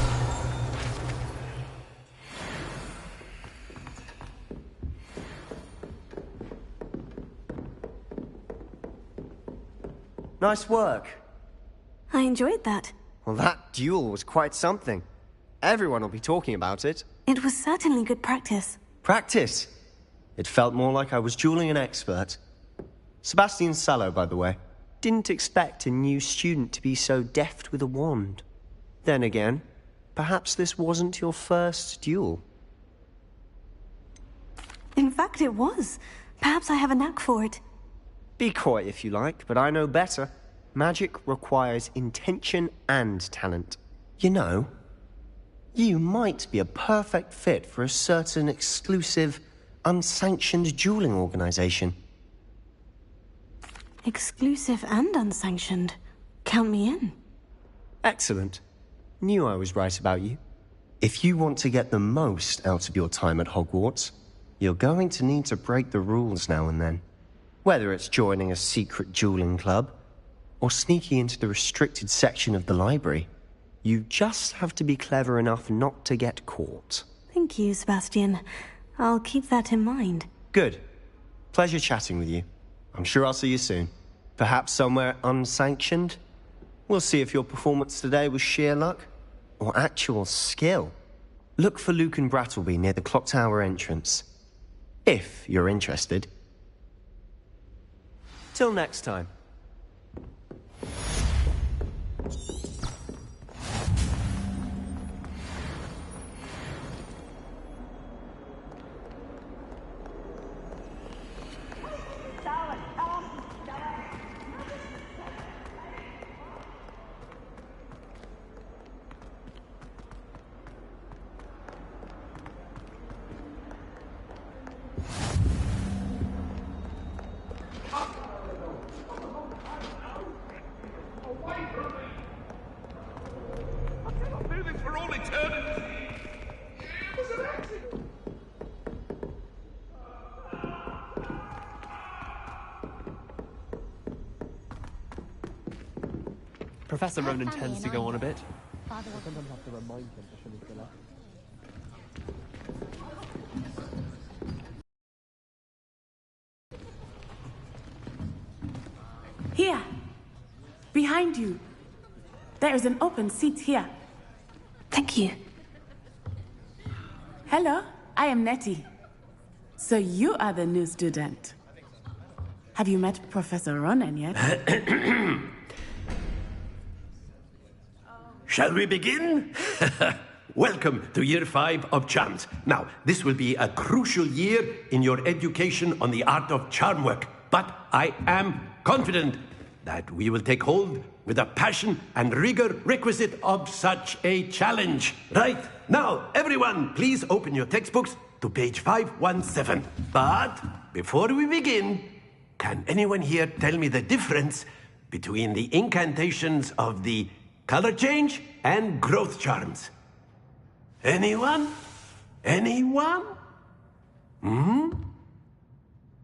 Nice work. I enjoyed that. Well, that duel was quite something. Everyone will be talking about it. It was certainly good practice. Practice? It felt more like I was dueling an expert. Sebastian Sallow, by the way. Didn't expect a new student to be so deft with a wand. Then again, perhaps this wasn't your first duel. In fact, it was. Perhaps I have a knack for it. Be coy if you like, but I know better. Magic requires intention and talent. You know, you might be a perfect fit for a certain exclusive, unsanctioned dueling organization. Exclusive and unsanctioned. Count me in. Excellent. Knew I was right about you. If you want to get the most out of your time at Hogwarts, you're going to need to break the rules now and then. Whether it's joining a secret dueling club, or sneaking into the restricted section of the library, you just have to be clever enough not to get caught. Thank you, Sebastian. I'll keep that in mind. Good. Pleasure chatting with you. I'm sure I'll see you soon. Perhaps somewhere unsanctioned? We'll see if your performance today was sheer luck or actual skill. Look for Luke and Brattleby near the clock tower entrance. If you're interested. Till next time. Professor Ronan tends to go on a bit. Here! Behind you! There is an open seat here. Thank you. Hello, I am Nettie. So you are the new student. Have you met Professor Ronan yet? Shall we begin? Welcome to Year 5 of Charms. Now, this will be a crucial year in your education on the art of charm work, but I am confident that we will take hold with the passion and rigor requisite of such a challenge. Right, now, everyone, please open your textbooks to page 517. But before we begin, can anyone here tell me the difference between the incantations of the color change and growth charms? Anyone? Anyone?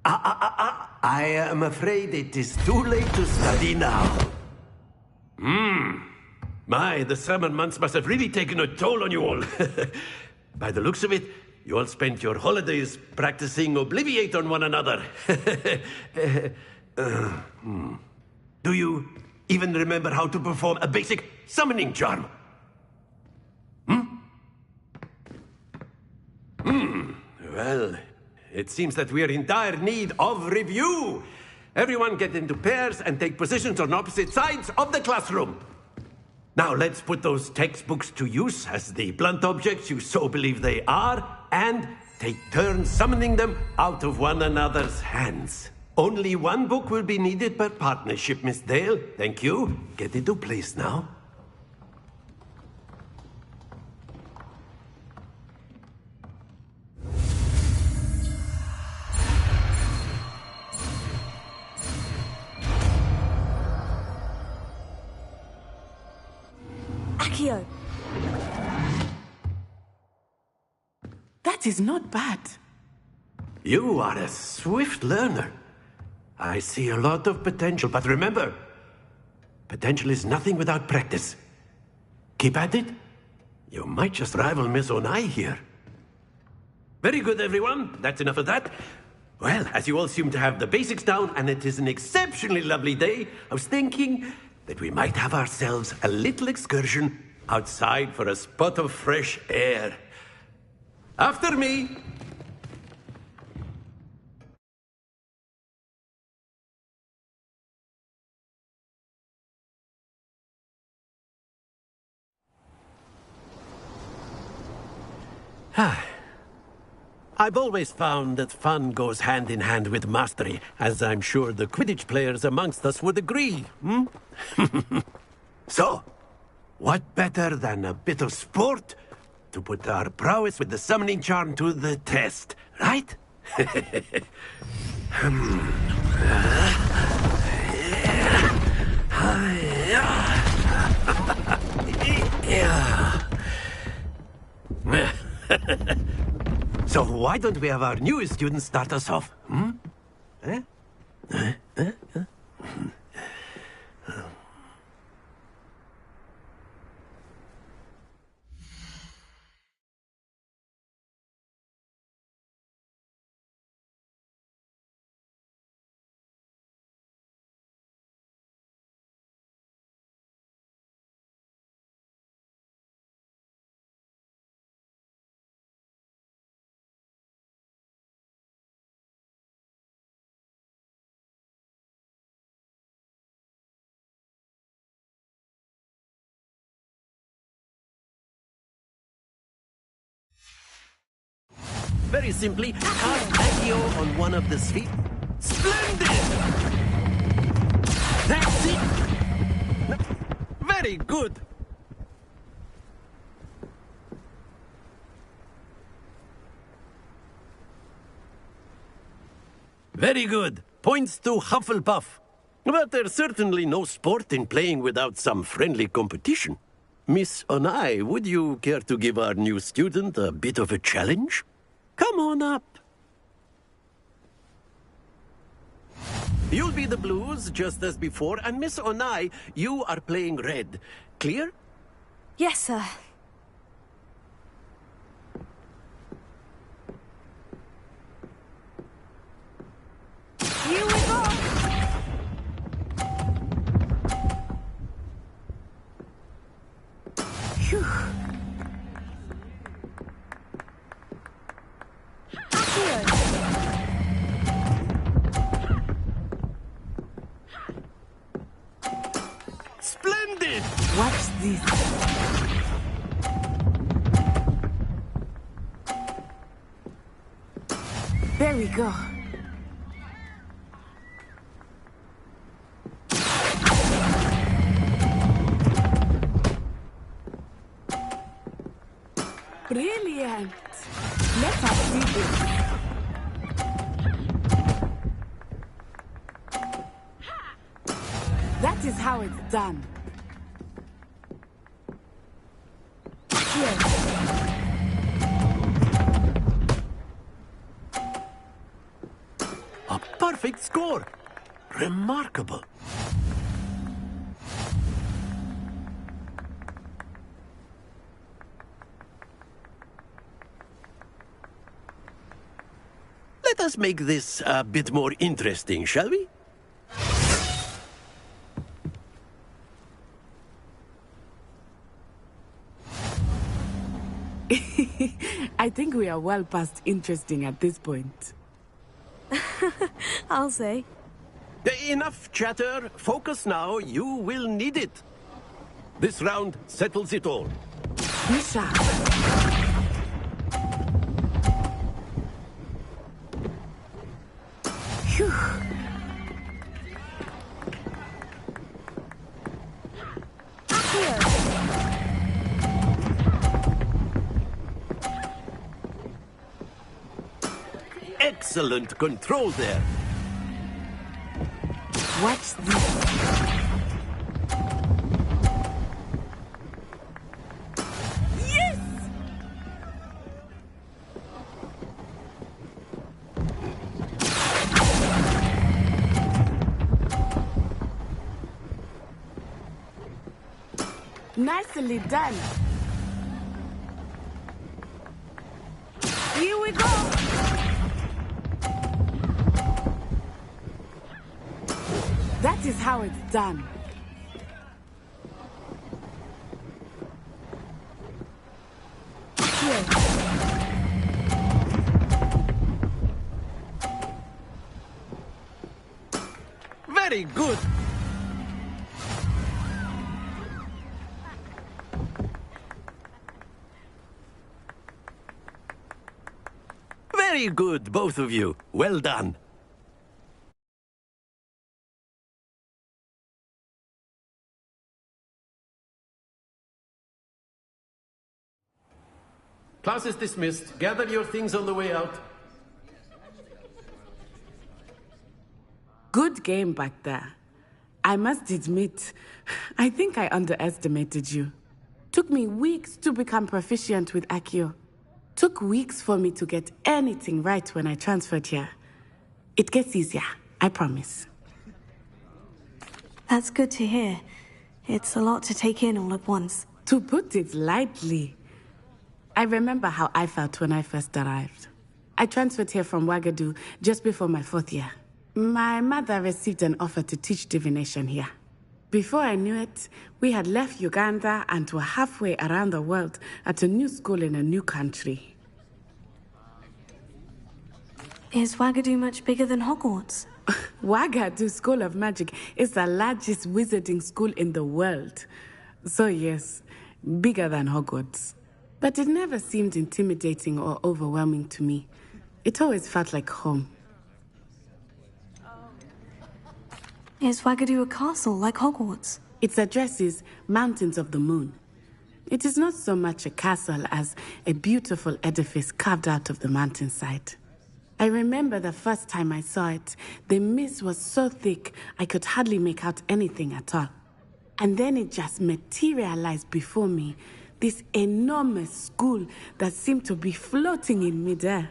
I am afraid it is too late to study now. My, the summer months must have really taken a toll on you all. By the looks of it, you all spent your holidays practicing Obliviate on one another. Do you even remember how to perform a basic summoning charm? Well, it seems that we are in dire need of review. Everyone get into pairs and take positions on opposite sides of the classroom. Now let's put those textbooks to use as the blunt objects you so believe they are, and take turns summoning them out of one another's hands. Only one book will be needed per partnership, Miss Dale. Thank you. Get into place now. Accio! That is not bad. You are a swift learner. I see a lot of potential, but remember, potential is nothing without practice. Keep at it. You might just rival Miss Onai here. Very good, everyone. That's enough of that. Well, as you all seem to have the basics down, and it is an exceptionally lovely day, I was thinking that we might have ourselves a little excursion outside for a spot of fresh air. After me. I've always found that fun goes hand in hand with mastery, as I'm sure the Quidditch players amongst us would agree, hmm? So, what better than a bit of sport to put our prowess with the summoning charm to the test, right? So why don't we have our newest student start us off, hmm? Very simply, cast Accio on one of the spheres. Splendid! That's it! Very good! Very good. Points to Hufflepuff. But there's certainly no sport in playing without some friendly competition. Miss Onai, would you care to give our new student a bit of a challenge? Come on up. You'll be the blues, just as before, and Miss Onai, you are playing red. Clear? Yes, sir. Here we go! Phew. Splendid! Watch this. There we go. Brilliant! Let us see this. That is how it's done. Here. A perfect score! Remarkable! Let us make this a bit more interesting, shall we? I think we are well past interesting at this point. I'll say. Enough chatter. Focus now. You will need it. This round settles it all. Be sharp. Phew. Excellent control there. Watch this. Yes! Nicely done. Here we go! That is how it's done. Here. Very good. Very good, both of you. Well done. Class is dismissed. Gather your things on the way out. Good game back there. I must admit, I think I underestimated you. Took me weeks to become proficient with Accio. Took weeks for me to get anything right when I transferred here. It gets easier, I promise. That's good to hear. It's a lot to take in all at once. To put it lightly, I remember how I felt when I first arrived. I transferred here from Ouagadougou just before my 4th year. My mother received an offer to teach divination here. Before I knew it, we had left Uganda and were halfway around the world at a new school in a new country. Is Ouagadougou much bigger than Hogwarts? Ouagadougou School of Magic is the largest wizarding school in the world. So yes, bigger than Hogwarts. But it never seemed intimidating or overwhelming to me. It always felt like home. Is Ouagadougou a castle like Hogwarts? Its address is Mountains of the Moon. It is not so much a castle as a beautiful edifice carved out of the mountainside. I remember the first time I saw it, the mist was so thick I could hardly make out anything at all. And then it just materialized before me, this enormous school that seemed to be floating in midair.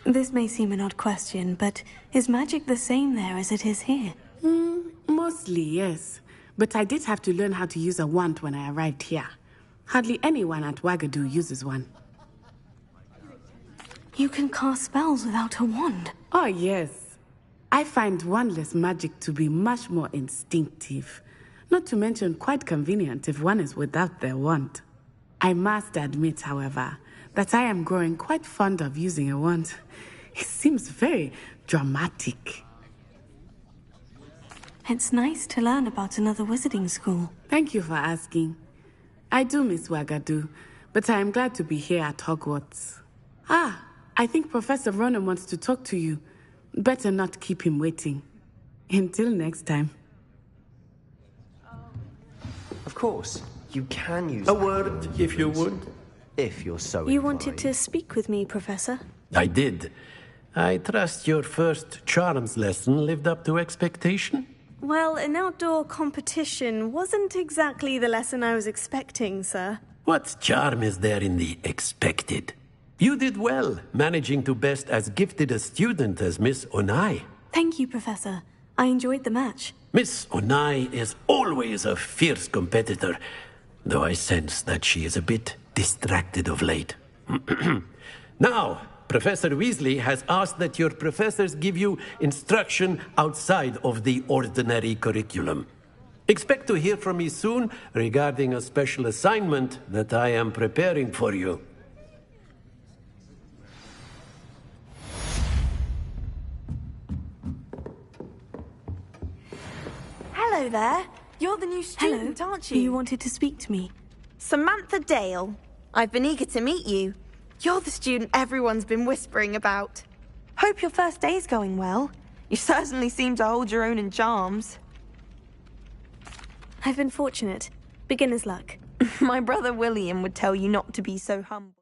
This may seem an odd question, but is magic the same there as it is here? Mostly, yes. But I did have to learn how to use a wand when I arrived here. Hardly anyone at Ouagadougou uses one. You can cast spells without a wand? Oh, yes. I find wandless magic to be much more instinctive. Not to mention quite convenient if one is without their wand. I must admit, however, that I am growing quite fond of using a wand. It seems very dramatic. It's nice to learn about another wizarding school. Thank you for asking. I do miss Ouagadougou, but I am glad to be here at Hogwarts. I think Professor Ronan wants to talk to you. Better not keep him waiting. Until next time. Of course, you can use a word, if you would. If you're so You wanted to speak with me, Professor? I did. I trust your first charms lesson lived up to expectation? Well, an outdoor competition wasn't exactly the lesson I was expecting, sir. What charm is there in the expected? You did well, managing to best as gifted a student as Miss Onai. Thank you, Professor. I enjoyed the match. Miss Onai is always a fierce competitor, though I sense that she is a bit distracted of late. Now, Professor Weasley has asked that your professors give you instruction outside of the ordinary curriculum. Expect to hear from me soon regarding a special assignment that I am preparing for you. Hello there. You're the new student, aren't you? You wanted to speak to me. Samantha Dale. I've been eager to meet you. You're the student everyone's been whispering about. Hope your first day's going well. You certainly seem to hold your own in charms. I've been fortunate. Beginner's luck. My brother William would tell you not to be so humble.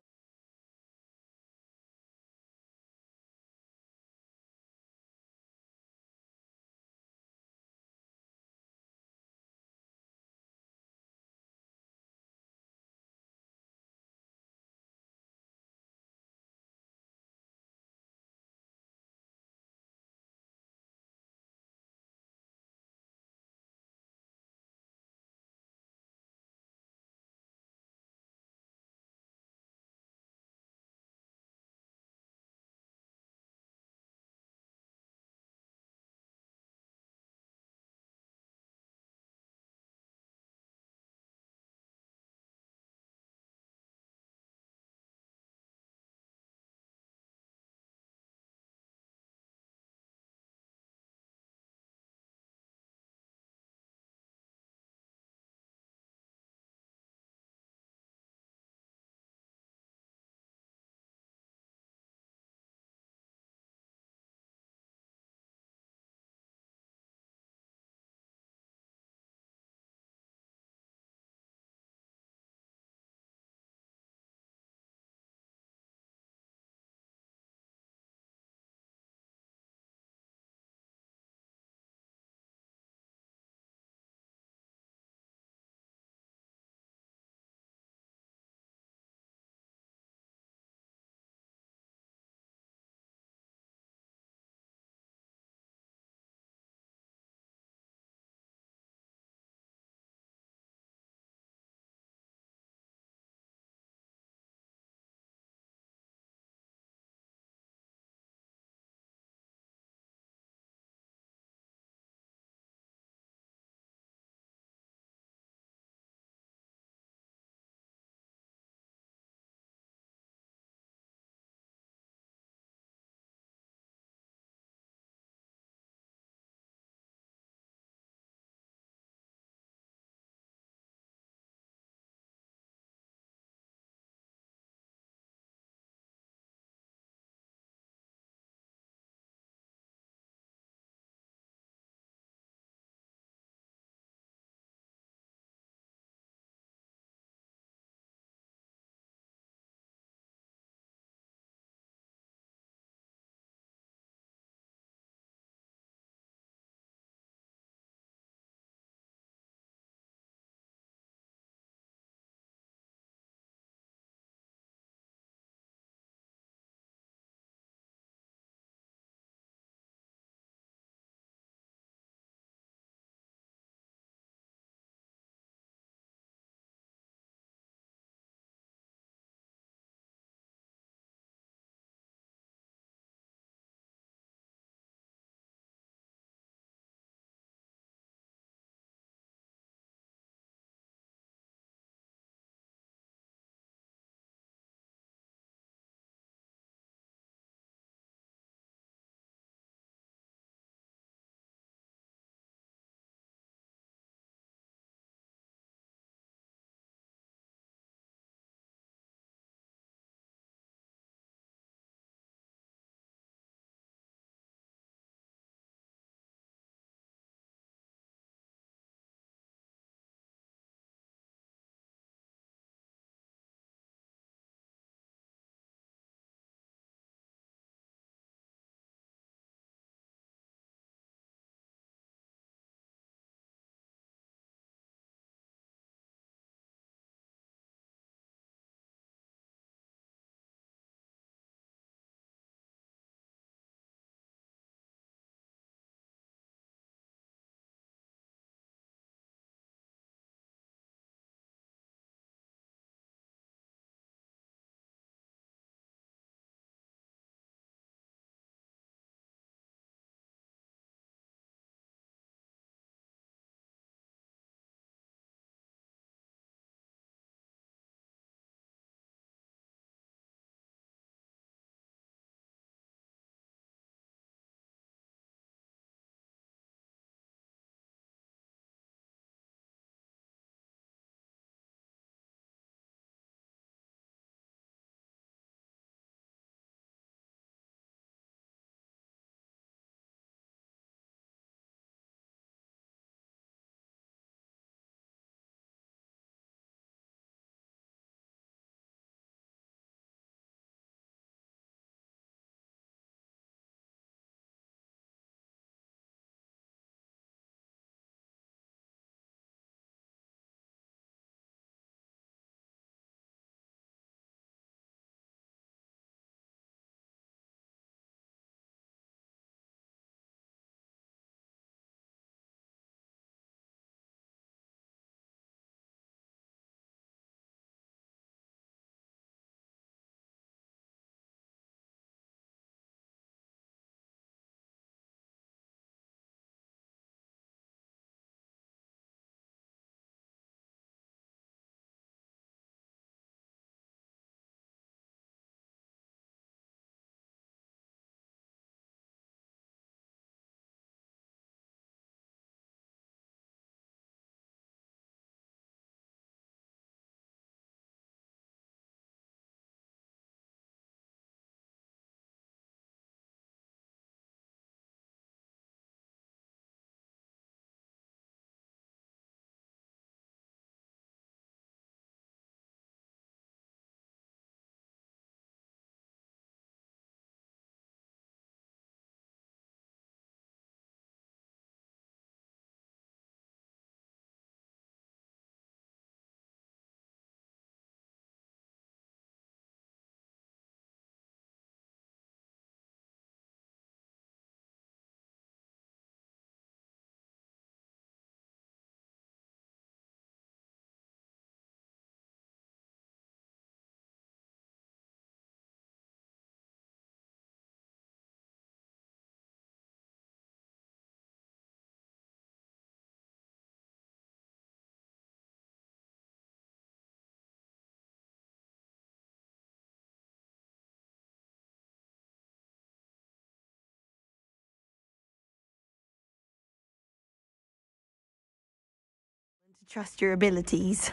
to trust your abilities.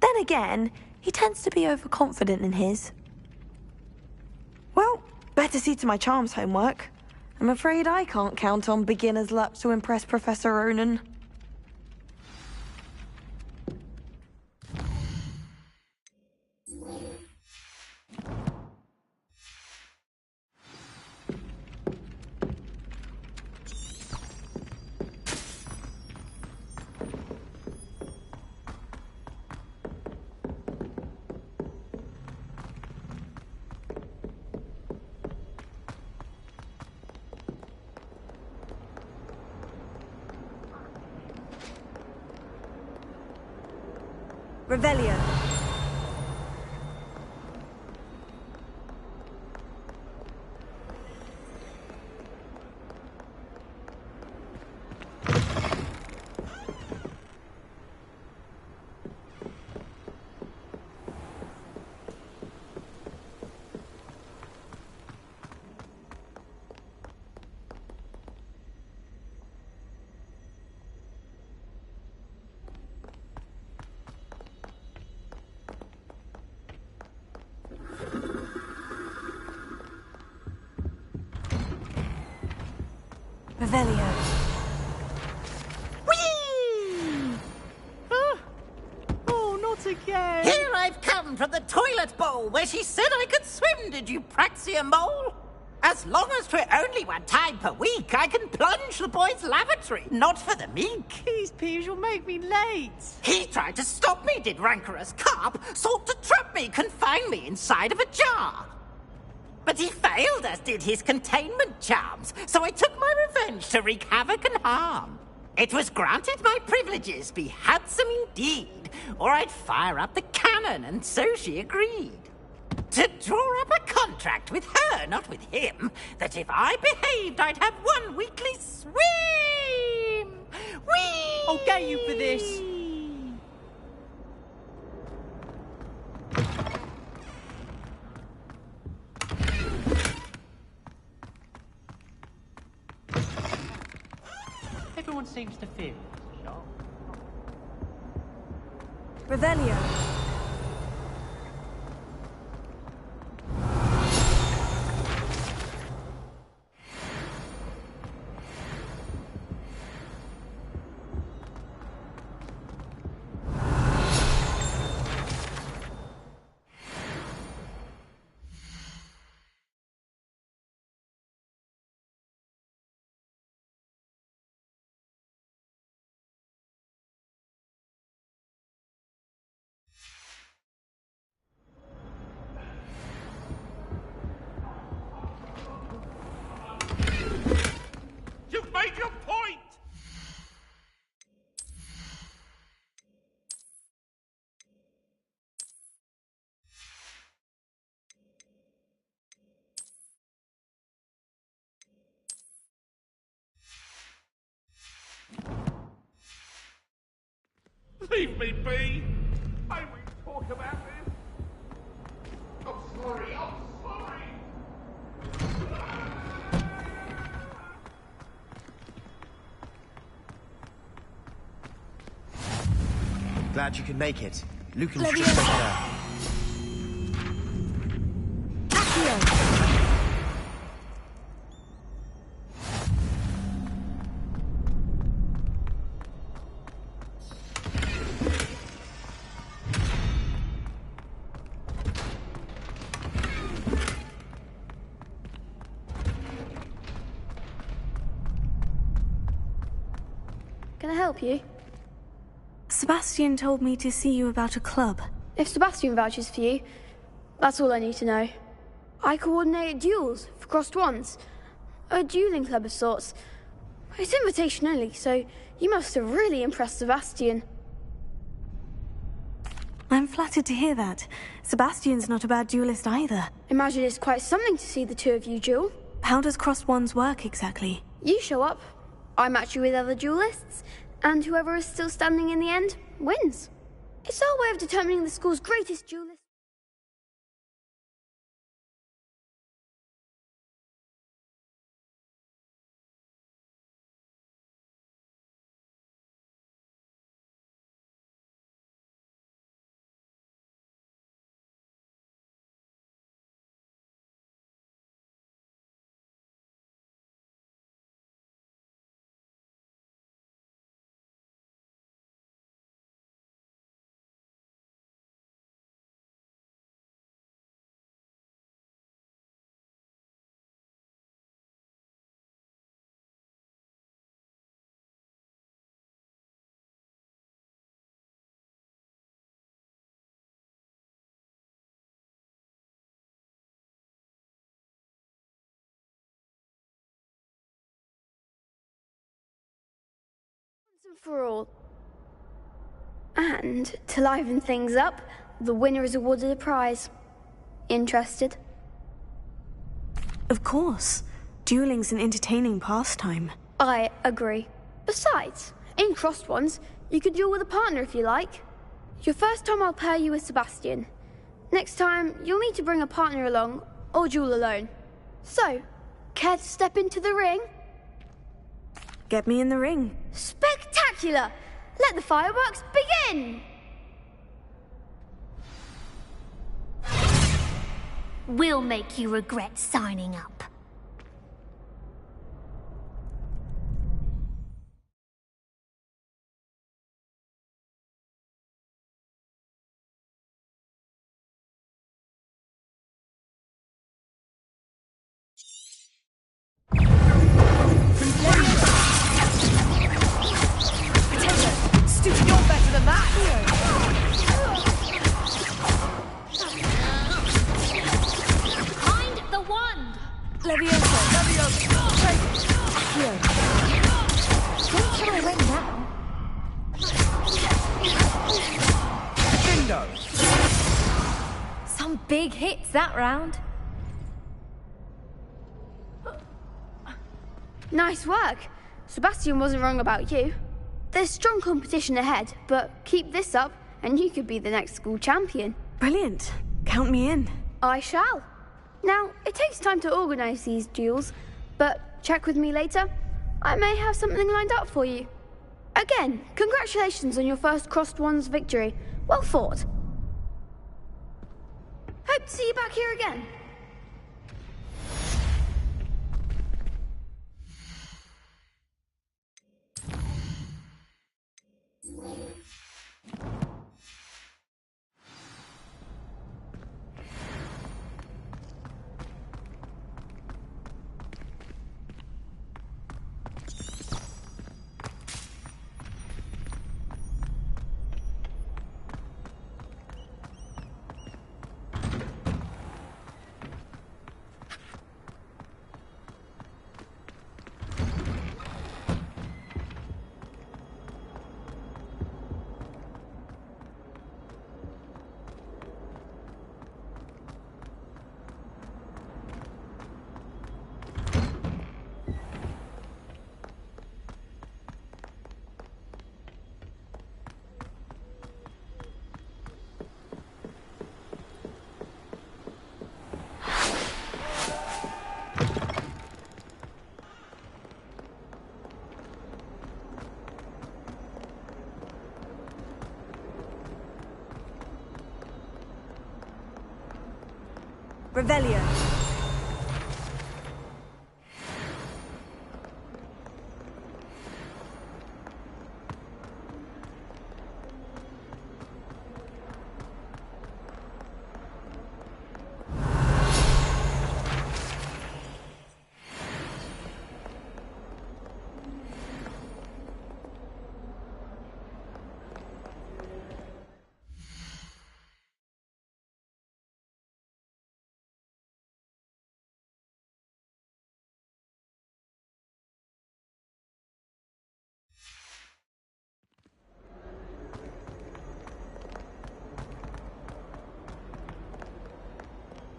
Then again, he tends to be overconfident in his. Well, better see to my charms homework. I'm afraid I can't count on beginner's luck to impress Professor Ronan. Revelio. Revelio. Whee! Oh, not again! Here I've come from the toilet bowl where she said I could swim, did you praxia mole? As long as 'twere only one time per week, I can plunge the boy's lavatory, not for the meek. These peas will make me late. He tried to stop me, did rancorous carp, sought to trap me, confine me inside of a jar. But he failed, as did his containment charms, so I took my revenge to wreak havoc and harm. It was granted my privileges be handsome indeed, or I'd fire up the cannon, and so she agreed. To draw up a contract with her, not with him, that if I behaved, I'd have one weekly swim! Whee! I'll get you for this. Everyone seems to fear it. Revelio. You've made your point! Leave me be! I won't talk about this! I'm sorry, I'm sorry! Glad you could make it. Lucan's just over there. Can I help you? Sebastian told me to see you about a club. If Sebastian vouches for you, that's all I need to know. I coordinate duels for crossed wands. A dueling club of sorts. It's invitation only, so you must have really impressed Sebastian. I'm flattered to hear that. Sebastian's not a bad duelist either. Imagine it's quite something to see the two of you duel. How does crossed wands work exactly? You show up, I match you with other duelists, and whoever is still standing in the end wins. It's our way of determining the school's greatest duelist. and for all. And, to liven things up, the winner is awarded a prize. Interested? Of course. Dueling's an entertaining pastime. I agree. Besides, in crossed ones, you can duel with a partner if you like. Your first time I'll pair you with Sebastian. Next time, you'll need to bring a partner along, or duel alone. So, care to step into the ring? Get me in the ring. Spectacular! Let the fireworks begin! We'll make you regret signing up. Stupid, you're better than that! Behind the wand! Levioso! Accio. Don't try win now. Bingo! Some big hits that round. Nice work. Sebastian wasn't wrong about you. There's strong competition ahead, but keep this up and you could be the next school champion. Brilliant. Count me in. I shall. Now, it takes time to organise these duels, but check with me later. I may have something lined up for you. Again, congratulations on your first Crossed Ones victory. Well fought. Hope to see you back here again. Revelio.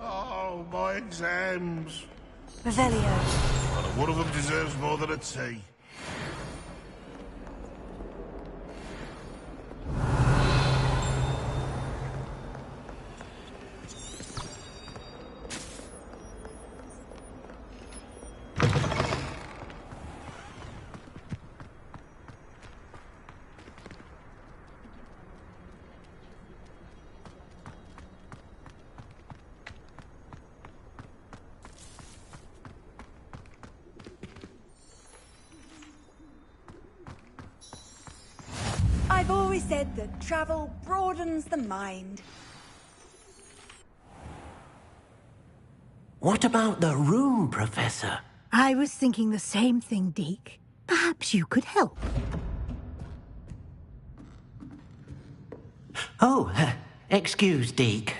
Oh, my exams. Revelio. Not one of them deserves more than a tea. I've always said that travel broadens the mind. What about the room, Professor? I was thinking the same thing, Deke. Perhaps you could help. Oh, excuse, Deke.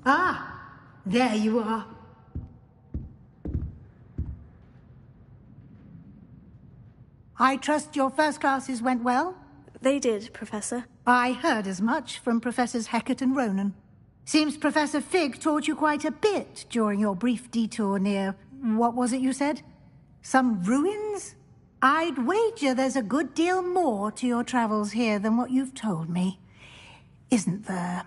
Ah, there you are. I trust your first classes went well? They did, Professor. I heard as much from Professors Hecat and Ronan. Seems Professor Fig taught you quite a bit during your brief detour near... what was it you said? Some ruins? I'd wager there's a good deal more to your travels here than what you've told me. Isn't there?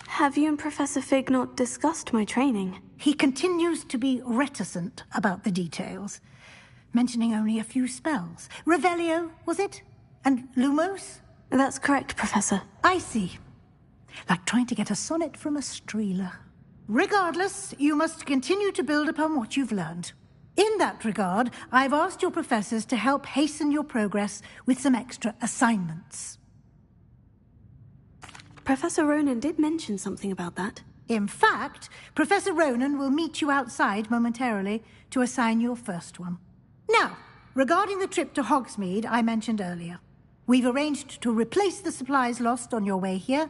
Have you and Professor Fig not discussed my training? He continues to be reticent about the details, mentioning only a few spells. Revelio, was it? And Lumos? That's correct, Professor. I see. Like trying to get a sonnet from a streeler. Regardless, you must continue to build upon what you've learned. In that regard, I've asked your professors to help hasten your progress with some extra assignments. Professor Ronan did mention something about that. In fact, Professor Ronan will meet you outside momentarily to assign your first one. Now, regarding the trip to Hogsmeade I mentioned earlier, we've arranged to replace the supplies lost on your way here,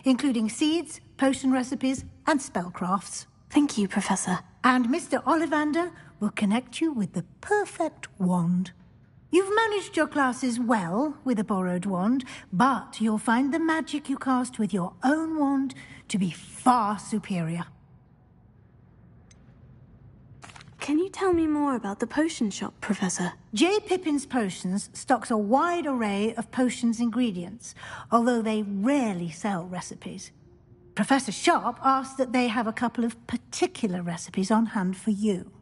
including seeds, potion recipes, and spellcrafts. Thank you, Professor. And Mr. Ollivander will connect you with the perfect wand. You've managed your classes well with a borrowed wand, but you'll find the magic you cast with your own wand to be far superior. Can you tell me more about the potion shop, Professor? J. Pippin's Potions stocks a wide array of potions ingredients, although they rarely sell recipes. Professor Sharp asked that they have a couple of particular recipes on hand for you.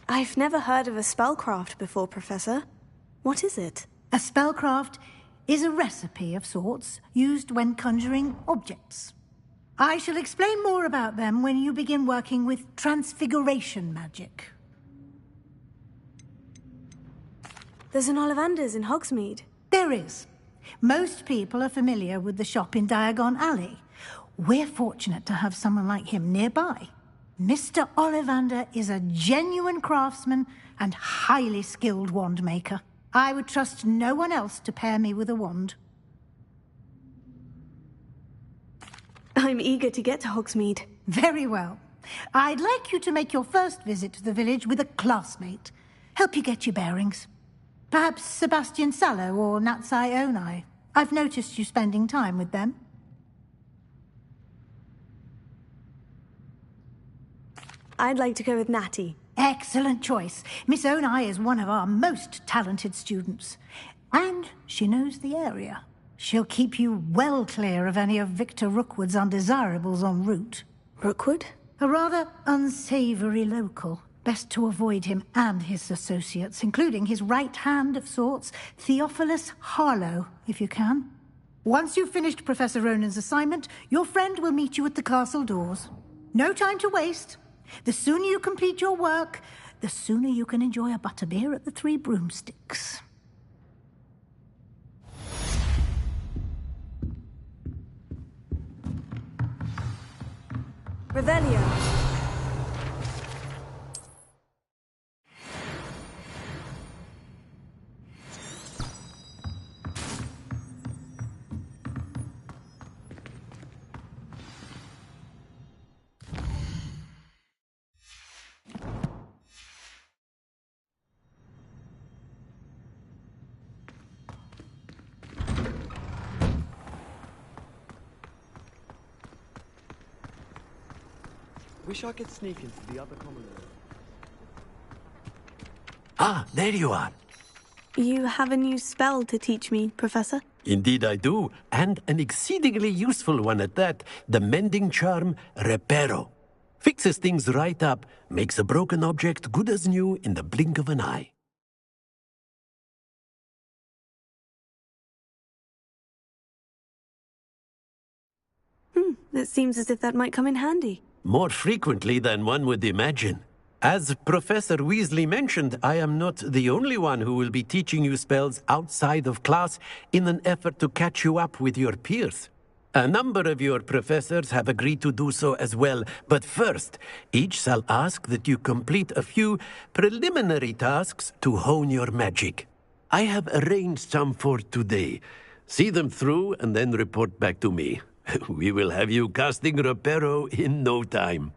I've never heard of a spellcraft before, Professor. What is it? A spellcraft is a recipe of sorts used when conjuring objects. I shall explain more about them when you begin working with transfiguration magic. There's an Ollivander's in Hogsmeade. There is. Most people are familiar with the shop in Diagon Alley. We're fortunate to have someone like him nearby. Mr. Ollivander is a genuine craftsman and highly skilled wand maker. I would trust no one else to pair me with a wand. I'm eager to get to Hogsmeade. Very well. I'd like you to make your first visit to the village with a classmate. Help you get your bearings. Perhaps Sebastian Sallow or Natsai Onai. I've noticed you spending time with them. I'd like to go with Natty. Excellent choice. Miss Onai is one of our most talented students. And she knows the area. She'll keep you well clear of any of Victor Rookwood's undesirables en route. Rookwood? A rather unsavory local. Best to avoid him and his associates, including his right hand of sorts, Theophilus Harlow, if you can. Once you've finished Professor Ronan's assignment, your friend will meet you at the castle doors. No time to waste. The sooner you complete your work, the sooner you can enjoy a butterbeer at the Three Broomsticks. Revelio. Wish I could sneak into the other common room. Ah, there you are. You have a new spell to teach me, Professor? Indeed I do, and an exceedingly useful one at that. The mending charm, Reparo. Fixes things right up, makes a broken object good as new in the blink of an eye. It seems as if that might come in handy. More frequently than one would imagine. As Professor Weasley mentioned, I am not the only one who will be teaching you spells outside of class in an effort to catch you up with your peers. A number of your professors have agreed to do so as well, but first, each shall ask that you complete a few preliminary tasks to hone your magic. I have arranged some for today. See them through and then report back to me. We will have you casting Reparo in no time.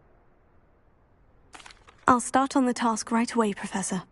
I'll start on the task right away, Professor.